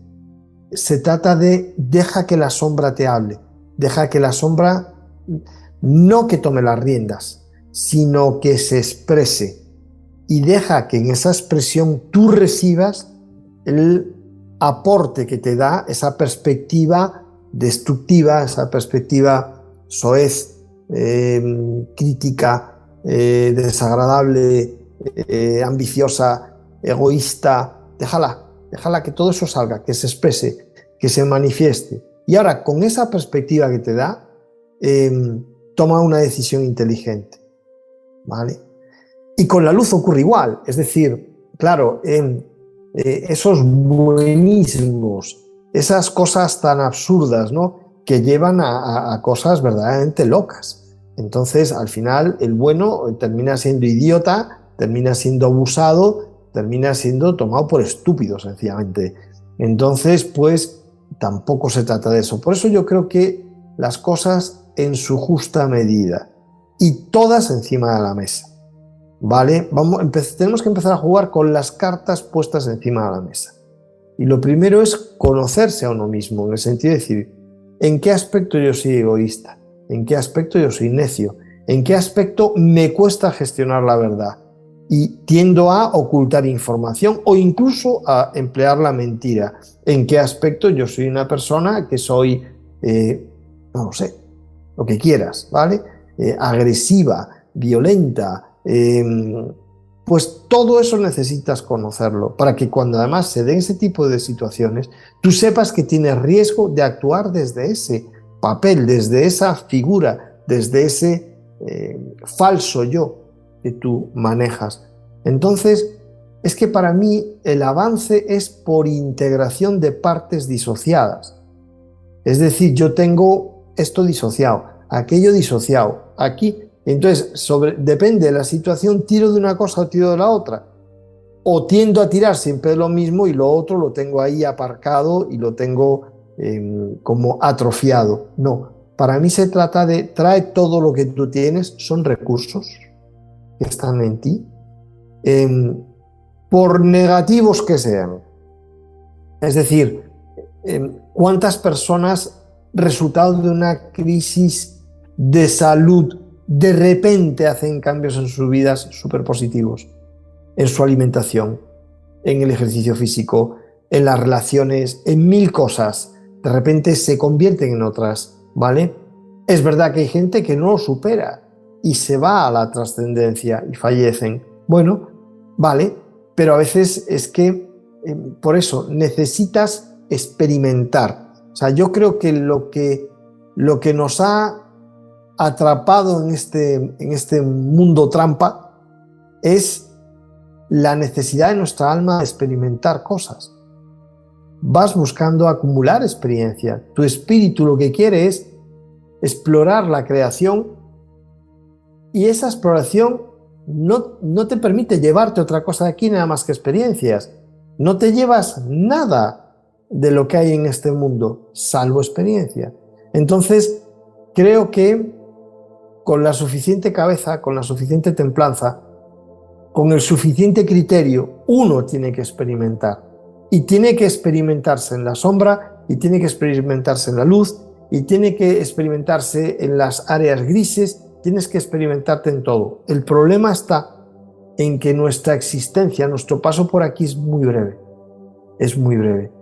se trata de deja que la sombra te hable, deja que la sombra no que tome las riendas, sino que se exprese, y deja que en esa expresión tú recibas el aporte que te da esa perspectiva destructiva, esa perspectiva soez, crítica, desagradable, ambiciosa, egoísta. Déjala que todo eso salga, que se exprese, que se manifieste. Y ahora, con esa perspectiva que te da, toma una decisión inteligente, ¿vale? Y con la luz ocurre igual, es decir, claro, esos buenismos, esas cosas tan absurdas, ¿no?, que llevan a cosas verdaderamente locas. Entonces, al final, el bueno termina siendo idiota, termina siendo abusado, termina siendo tomado por estúpido, sencillamente. Entonces, pues, tampoco se trata de eso. Por eso yo creo que las cosas en su justa medida y todas encima de la mesa, ¿vale? Tenemos que empezar a jugar con las cartas puestas encima de la mesa. Y lo primero es conocerse a uno mismo, en el sentido de decir, ¿en qué aspecto yo soy egoísta? ¿En qué aspecto yo soy necio? ¿En qué aspecto me cuesta gestionar la verdad? Y tiendo a ocultar información o incluso a emplear la mentira. ¿En qué aspecto yo soy una persona que soy, no lo sé, lo que quieras, ¿vale? Agresiva, violenta, pues todo eso necesitas conocerlo para que cuando además se den ese tipo de situaciones, tú sepas que tienes riesgo de actuar desde ese papel, desde esa figura, desde ese falso yo que tú manejas. Entonces, es que para mí el avance es por integración de partes disociadas. Es decir, yo tengo esto disociado, aquello disociado, aquí. Entonces, depende de la situación, tiro de una cosa o tiro de la otra. O tiendo a tirar siempre de lo mismo y lo otro lo tengo ahí aparcado y lo tengo como atrofiado. No, para mí se trata de trae todo lo que tú tienes, son recursos que están en ti, por negativos que sean. Es decir, ¿cuántas personas, resultado de una crisis de salud, de repente hacen cambios en sus vidas súper positivos? En su alimentación, en el ejercicio físico, en las relaciones, en mil cosas. De repente se convierten en otras, ¿vale? Es verdad que hay gente que no lo supera y se va a la trascendencia y fallecen. Bueno, vale, pero a veces es que por eso necesitas experimentar. O sea, yo creo que lo que nos ha atrapado en este mundo trampa es la necesidad de nuestra alma de experimentar cosas. Vas buscando acumular experiencia. Tu espíritu lo que quiere es explorar la creación, y esa exploración no te permite llevarte otra cosa de aquí nada más que experiencias. No te llevas nada de lo que hay en este mundo, salvo experiencia. Entonces, creo que con la suficiente cabeza, con la suficiente templanza, con el suficiente criterio, uno tiene que experimentar. Y tiene que experimentarse en la sombra, y tiene que experimentarse en la luz, y tiene que experimentarse en las áreas grises, tienes que experimentarte en todo. El problema está en que nuestra existencia, nuestro paso por aquí es muy breve. Es muy breve.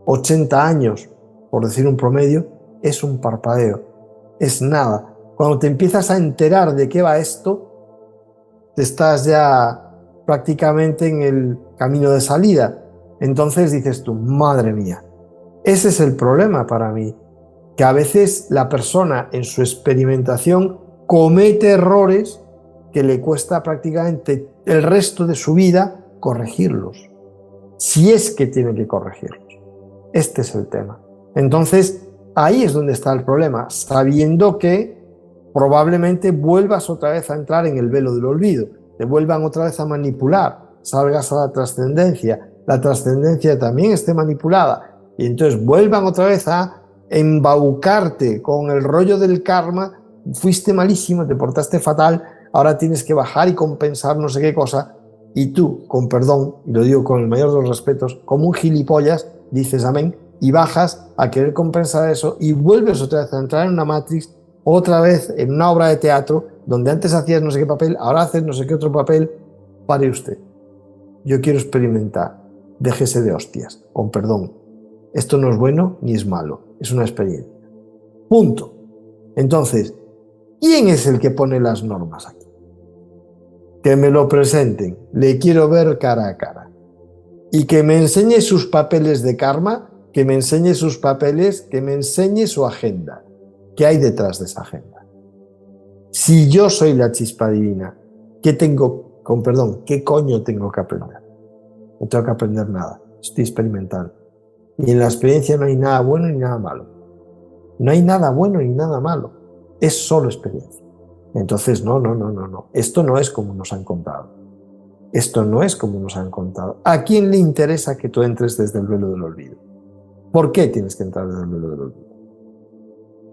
80 años, por decir un promedio, es un parpadeo. Es nada. Cuando te empiezas a enterar de qué va esto, te estás ya prácticamente en el camino de salida. Entonces dices tú, madre mía. Ese es el problema para mí, que a veces la persona en su experimentación comete errores que le cuesta prácticamente el resto de su vida corregirlos, si es que tiene que corregirlos. Este es el tema. Entonces, ahí es donde está el problema, sabiendo que probablemente vuelvas otra vez a entrar en el velo del olvido, te vuelvan otra vez a manipular, salgas a la trascendencia también esté manipulada, y entonces vuelvan otra vez a embaucarte con el rollo del karma. Fuiste malísimo, te portaste fatal, ahora tienes que bajar y compensar no sé qué cosa, y tú, con perdón, y lo digo con el mayor de los respetos, como un gilipollas, dices amén, y bajas a querer compensar eso, y vuelves otra vez a entrar en una matrix, otra vez en una obra de teatro, donde antes hacías no sé qué papel, ahora haces no sé qué otro papel. Pare usted. Yo quiero experimentar. Déjese de hostias, con perdón. Esto no es bueno ni es malo, es una experiencia. Punto. Entonces, ¿quién es el que pone las normas aquí? Que me lo presenten, le quiero ver cara a cara. Y que me enseñe sus papeles de karma, que me enseñe sus papeles, que me enseñe su agenda. ¿Qué hay detrás de esa agenda? Si yo soy la chispa divina, ¿qué tengo, con perdón, qué coño tengo que aprender? No tengo que aprender nada, estoy experimentando. Y en la experiencia no hay nada bueno ni nada malo. No hay nada bueno ni nada malo, es solo experiencia. Entonces, no. Esto no es como nos han contado. Esto no es como nos han contado. ¿A quién le interesa que tú entres desde el velo del olvido? ¿Por qué tienes que entrar desde el velo del olvido?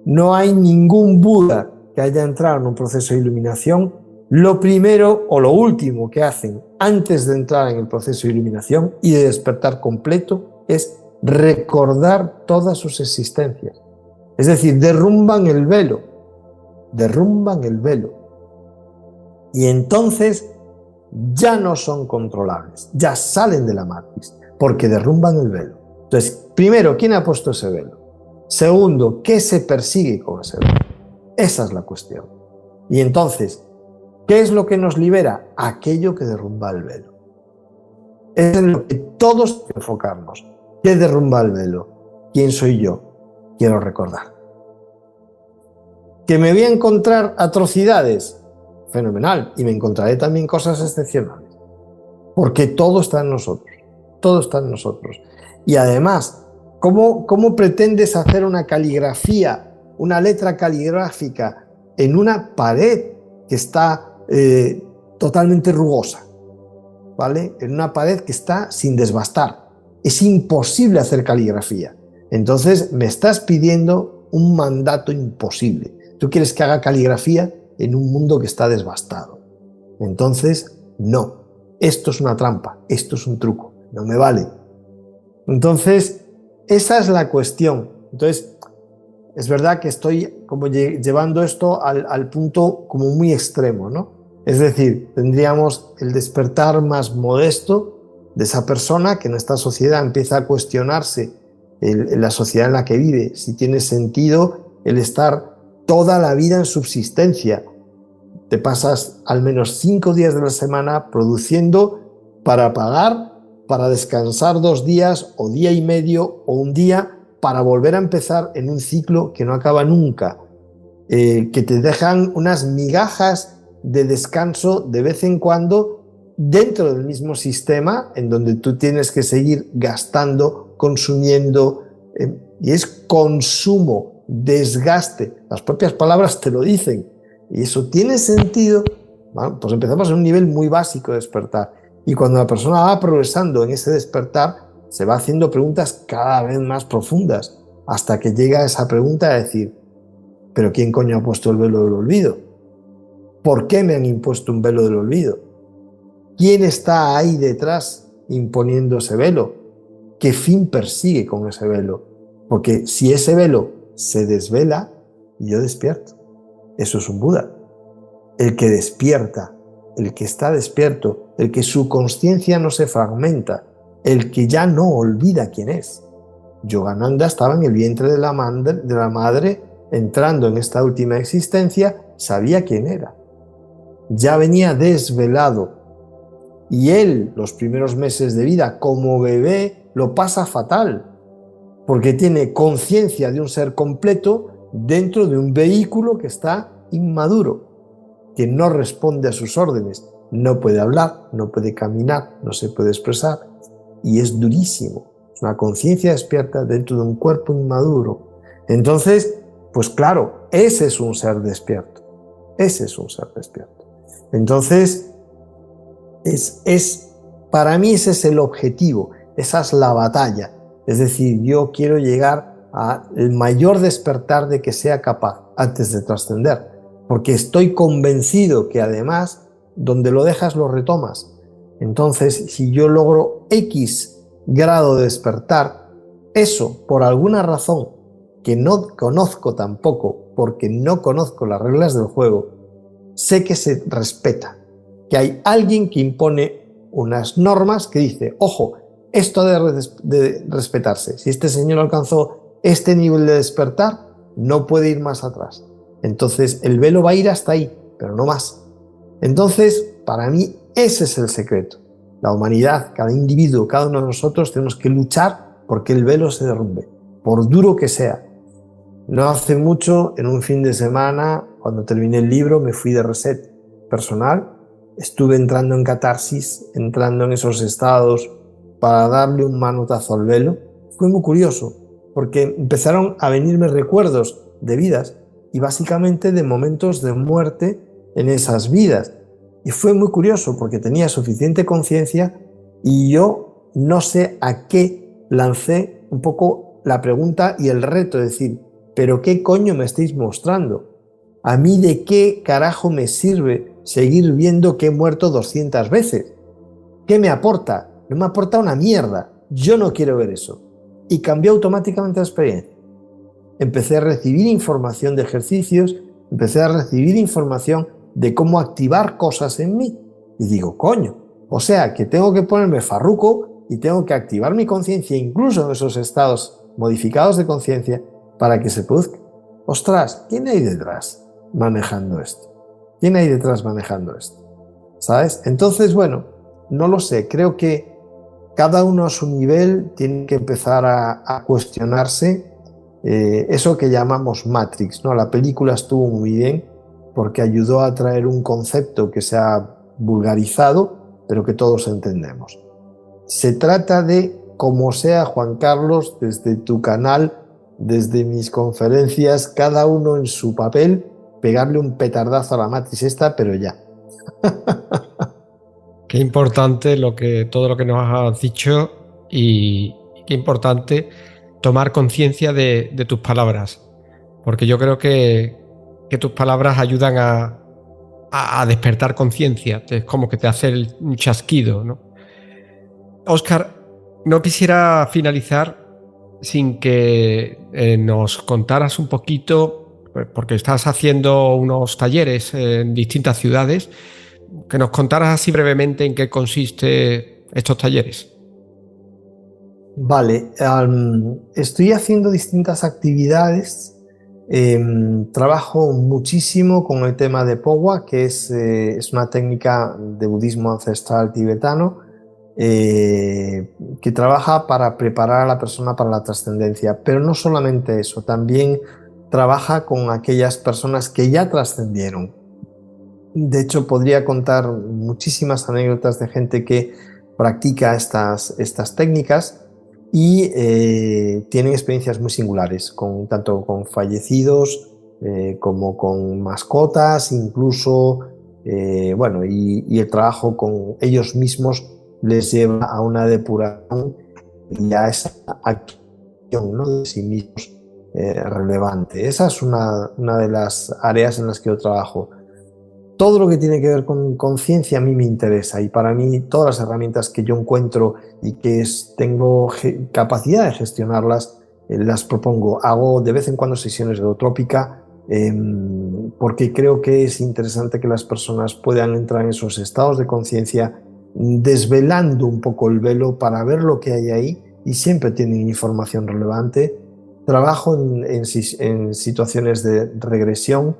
No hay ningún Buda que haya entrado en un proceso de iluminación. Lo primero o lo último que hacen antes de entrar en el proceso de iluminación y de despertar completo es recordar todas sus existencias. Es decir, derrumban el velo. Y entonces ya no son controlables, ya salen de la matriz, porque derrumban el velo. Entonces, primero, ¿quién ha puesto ese velo? Segundo, ¿qué se persigue con ese velo? Esa es la cuestión. Y entonces, ¿qué es lo que nos libera? Aquello que derrumba el velo. Es en lo que todos tenemos que enfocarnos. ¿Qué derrumba el velo? ¿Quién soy yo? Quiero recordar. ¿Que me voy a encontrar atrocidades? Fenomenal. Y me encontraré también cosas excepcionales. Porque todo está en nosotros. Todo está en nosotros. Y además, ¿cómo pretendes hacer una caligrafía, una letra caligráfica en una pared que está totalmente rugosa? ¿Vale? En una pared que está sin desbastar. Es imposible hacer caligrafía. Entonces me estás pidiendo un mandato imposible. Tú quieres que haga caligrafía en un mundo que está desbastado. Entonces, no. Esto es una trampa, esto es un truco, no me vale. Entonces, esa es la cuestión. Entonces, es verdad que estoy como llevando esto al punto como muy extremo, ¿no? Es decir, tendríamos el despertar más modesto de esa persona que en esta sociedad empieza a cuestionarse la sociedad en la que vive, si tiene sentido el estar toda la vida en subsistencia. Te pasas al menos 5 días de la semana produciendo para pagar para descansar 2 días o día y medio o un día para volver a empezar en un ciclo que no acaba nunca, que te dejan unas migajas de descanso de vez en cuando dentro del mismo sistema en donde tú tienes que seguir gastando, consumiendo, y es consumo, desgaste. Las propias palabras te lo dicen. Y eso tiene sentido. Bueno, pues empezamos en un nivel muy básico de despertar. Y cuando la persona va progresando en ese despertar, se va haciendo preguntas cada vez más profundas, hasta que llega a esa pregunta de decir, ¿pero quién coño ha puesto el velo del olvido? ¿Por qué me han impuesto un velo del olvido? ¿Quién está ahí detrás imponiendo ese velo? ¿Qué fin persigue con ese velo? Porque si ese velo se desvela, yo despierto. Eso es un Buda. El que despierta, el que está despierto, el que su consciencia no se fragmenta, el que ya no olvida quién es. Yogananda estaba en el vientre de la madre, entrando en esta última existencia, sabía quién era. Ya venía desvelado. Y él, los primeros meses de vida, como bebé, lo pasa fatal, porque tiene conciencia de un ser completo dentro de un vehículo que está inmaduro, que no responde a sus órdenes, no puede hablar, no puede caminar, no se puede expresar, y es durísimo. Es una conciencia despierta dentro de un cuerpo inmaduro. Entonces, pues claro, ese es un ser despierto. Ese es un ser despierto. Entonces, para mí ese es el objetivo, esa es la batalla. Es decir, yo quiero llegar al mayor despertar de que sea capaz antes de trascender, porque estoy convencido que además, donde lo dejas lo retomas. Entonces, si yo logro X grado de despertar, eso por alguna razón que no conozco tampoco, porque no conozco las reglas del juego, sé que se respeta, que hay alguien que impone unas normas que dice, ojo, esto debe de respetarse. Si este señor alcanzó este nivel de despertar, no puede ir más atrás. Entonces el velo va a ir hasta ahí, pero no más. Entonces, para mí, ese es el secreto. La humanidad, cada individuo, cada uno de nosotros tenemos que luchar porque el velo se derrumbe, por duro que sea. No hace mucho, en un fin de semana, cuando terminé el libro, me fui de reset personal. Estuve entrando en catarsis, entrando en esos estados para darle un manotazo al velo. Fue muy curioso, porque empezaron a venirme recuerdos de vidas y básicamente de momentos de muerte en esas vidas. Y fue muy curioso porque tenía suficiente conciencia y yo no sé a qué lancé un poco la pregunta y el reto de decir, ¿pero qué coño me estáis mostrando? ¿A mí de qué carajo me sirve seguir viendo que he muerto 200 veces? ¿Qué me aporta? No me aporta una mierda. Yo no quiero ver eso. Y cambió automáticamente la experiencia. Empecé a recibir información de ejercicios, empecé a recibir información de cómo activar cosas en mí. Y digo, coño, o sea que tengo que ponerme farruco y tengo que activar mi conciencia, incluso en esos estados modificados de conciencia, para que se produzca. Ostras, ¿quién hay detrás manejando esto? ¿Quién hay detrás manejando esto? ¿Sabes? Entonces, bueno, no lo sé. Creo que cada uno a su nivel tiene que empezar a cuestionarse eso que llamamos Matrix, ¿no? La película estuvo muy bien porque ayudó a traer un concepto que se ha vulgarizado, pero que todos entendemos. Se trata de, como sea, Juan Carlos, desde tu canal, desde mis conferencias, cada uno en su papel, pegarle un petardazo a la Matrix esta, pero ya. Qué importante todo lo que nos has dicho y qué importante tomar conciencia de tus palabras, porque yo creo que tus palabras ayudan a despertar conciencia, es como que te hace un chasquido, ¿no? Óscar, no quisiera finalizar sin que nos contaras un poquito, porque estás haciendo unos talleres en distintas ciudades, que nos contaras así brevemente en qué consiste estos talleres. Vale, estoy haciendo distintas actividades. Trabajo muchísimo con el tema de Powa, que es una técnica de budismo ancestral tibetano. que trabaja para preparar a la persona para la trascendencia. Pero no solamente eso, también trabaja con aquellas personas que ya trascendieron. De hecho, podría contar muchísimas anécdotas de gente que practica estas técnicas y tienen experiencias muy singulares, tanto con fallecidos como con mascotas, incluso, bueno, y el trabajo con ellos mismos les lleva a una depuración y a esa acción, ¿no?, de sí mismos relevante. Esa es una de las áreas en las que yo trabajo. Todo lo que tiene que ver con conciencia a mí me interesa, y para mí todas las herramientas que yo encuentro y que tengo capacidad de gestionarlas, las propongo. Hago de vez en cuando sesiones de holotrópica porque creo que es interesante que las personas puedan entrar en esos estados de conciencia desvelando un poco el velo para ver lo que hay ahí, y siempre tienen información relevante. Trabajo en situaciones de regresión.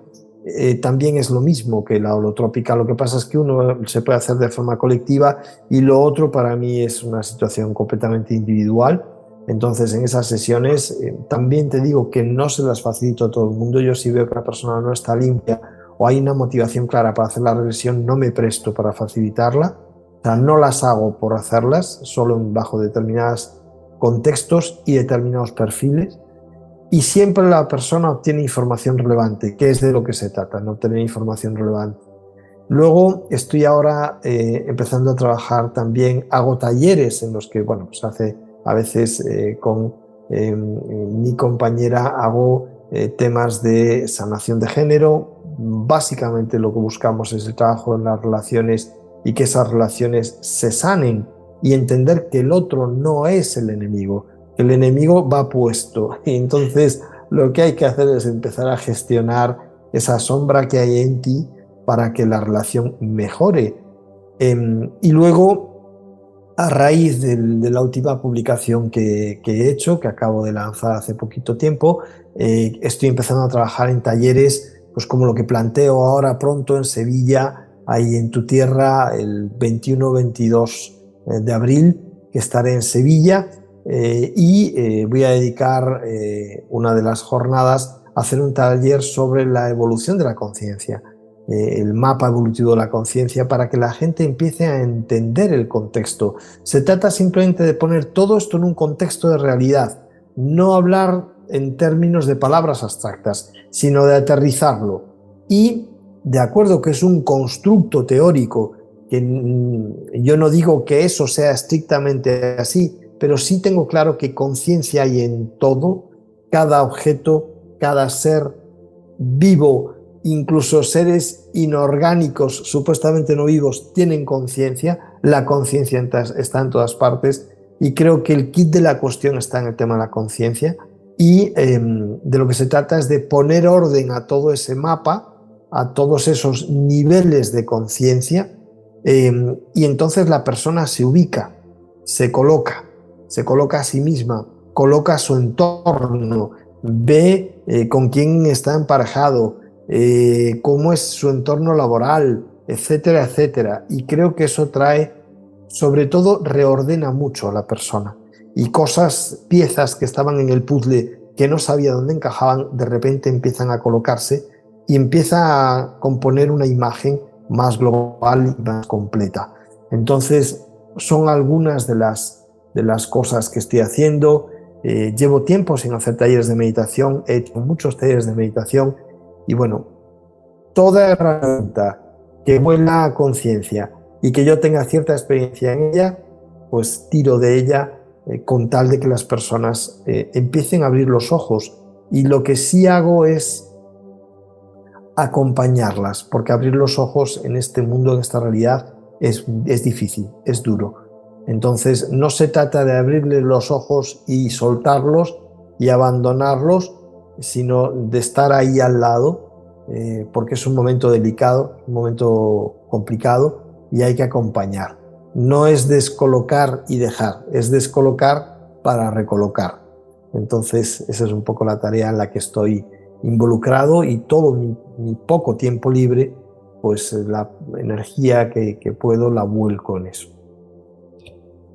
También es lo mismo que la holotrópica, lo que pasa es que uno se puede hacer de forma colectiva y lo otro para mí es una situación completamente individual. Entonces en esas sesiones también te digo que no se las facilito a todo el mundo. Yo, si veo que la persona no está limpia o hay una motivación clara para hacer la regresión, no me presto para facilitarla. O sea, no las hago por hacerlas, solo bajo determinados contextos y determinados perfiles. Y siempre la persona obtiene información relevante, que es de lo que se trata, no obtener información relevante. Luego estoy ahora empezando a trabajar también, hago talleres en los que, bueno, pues hace a veces con mi compañera hago temas de sanación de género. Básicamente lo que buscamos es el trabajo en las relaciones y que esas relaciones se sanen y entender que el otro no es el enemigo. El enemigo va puesto, y entonces lo que hay que hacer es empezar a gestionar esa sombra que hay en ti para que la relación mejore. Y luego, a raíz de la última publicación que he hecho, que acabo de lanzar hace poquito tiempo, estoy empezando a trabajar en talleres, pues como lo que planteo ahora pronto en Sevilla, ahí en tu tierra, el 21-22 de abril, que estaré en Sevilla. Voy a dedicar una de las jornadas a hacer un taller sobre la evolución de la conciencia, el mapa evolutivo de la conciencia, para que la gente empiece a entender el contexto. Se trata simplemente de poner todo esto en un contexto de realidad, no hablar en términos de palabras abstractas, sino de aterrizarlo. Y de acuerdo que es un constructo teórico, que yo no digo que eso sea estrictamente así, pero sí tengo claro que conciencia hay en todo, cada objeto, cada ser vivo, incluso seres inorgánicos supuestamente no vivos tienen conciencia, la conciencia está en todas partes, y creo que el kit de la cuestión está en el tema de la conciencia, y de lo que se trata es de poner orden a todo ese mapa, a todos esos niveles de conciencia, y entonces la persona se ubica, se coloca a sí misma, coloca su entorno, ve con quién está emparejado, cómo es su entorno laboral, etcétera, etcétera. Y creo que eso trae, sobre todo, reordena mucho a la persona. Y piezas que estaban en el puzzle que no sabía dónde encajaban, de repente empiezan a colocarse y empieza a componer una imagen más global y más completa. Entonces, son algunas de las cosas que estoy haciendo. Llevo tiempo sin hacer talleres de meditación, he hecho muchos talleres de meditación, y bueno, toda herramienta que vuela a conciencia y que yo tenga cierta experiencia en ella, pues tiro de ella con tal de que las personas empiecen a abrir los ojos. Y lo que sí hago es acompañarlas, porque abrir los ojos en este mundo, en esta realidad, es difícil, es duro. Entonces no se trata de abrirles los ojos y soltarlos y abandonarlos, sino de estar ahí al lado, porque es un momento delicado, un momento complicado, y hay que acompañar. No es descolocar y dejar, es descolocar para recolocar. Entonces esa es un poco la tarea en la que estoy involucrado, y todo mi poco tiempo libre, pues la energía que puedo la vuelco en eso.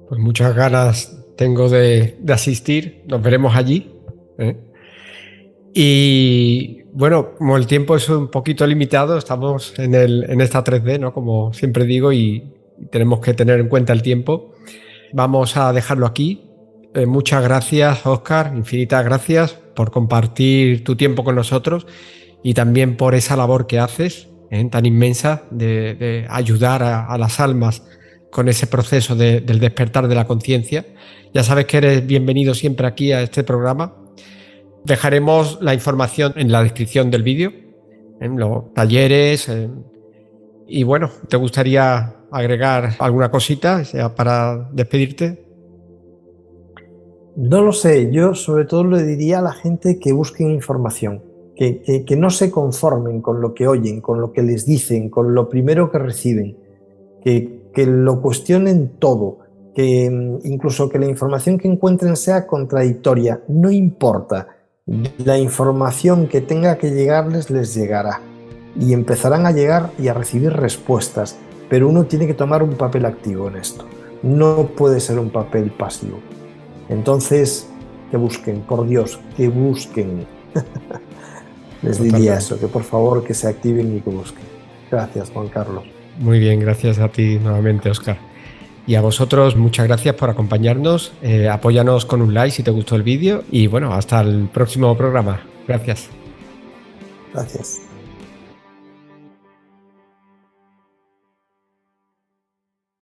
Pues muchas ganas tengo de asistir, nos veremos allí, ¿eh? Y bueno, como el tiempo es un poquito limitado, estamos en esta 3D, ¿no? Como siempre digo, y tenemos que tener en cuenta el tiempo. Vamos a dejarlo aquí. Muchas gracias, Óscar, infinitas gracias por compartir tu tiempo con nosotros y también por esa labor que haces, tan inmensa de ayudar a las almas con ese proceso del despertar de la conciencia. Ya sabes que eres bienvenido siempre aquí a este programa. Dejaremos la información en la descripción del vídeo, en los talleres. Y bueno, ¿te gustaría agregar alguna cosita para despedirte? No lo sé, yo sobre todo le diría a la gente que busquen información, que no se conformen con lo que oyen, con lo que les dicen, con lo primero que reciben, que lo cuestionen todo, que incluso que la información que encuentren sea contradictoria, no importa, la información que tenga que llegarles les llegará y empezarán a llegar y a recibir respuestas, pero uno tiene que tomar un papel activo en esto, no puede ser un papel pasivo. Entonces, que busquen, por Dios, que busquen. Les diría eso, que por favor que se activen y que busquen. Gracias, Juan Carlos. Muy bien, gracias a ti nuevamente, Óscar. Y a vosotros, muchas gracias por acompañarnos. Apóyanos con un like si te gustó el vídeo. Y bueno, hasta el próximo programa. Gracias. Gracias.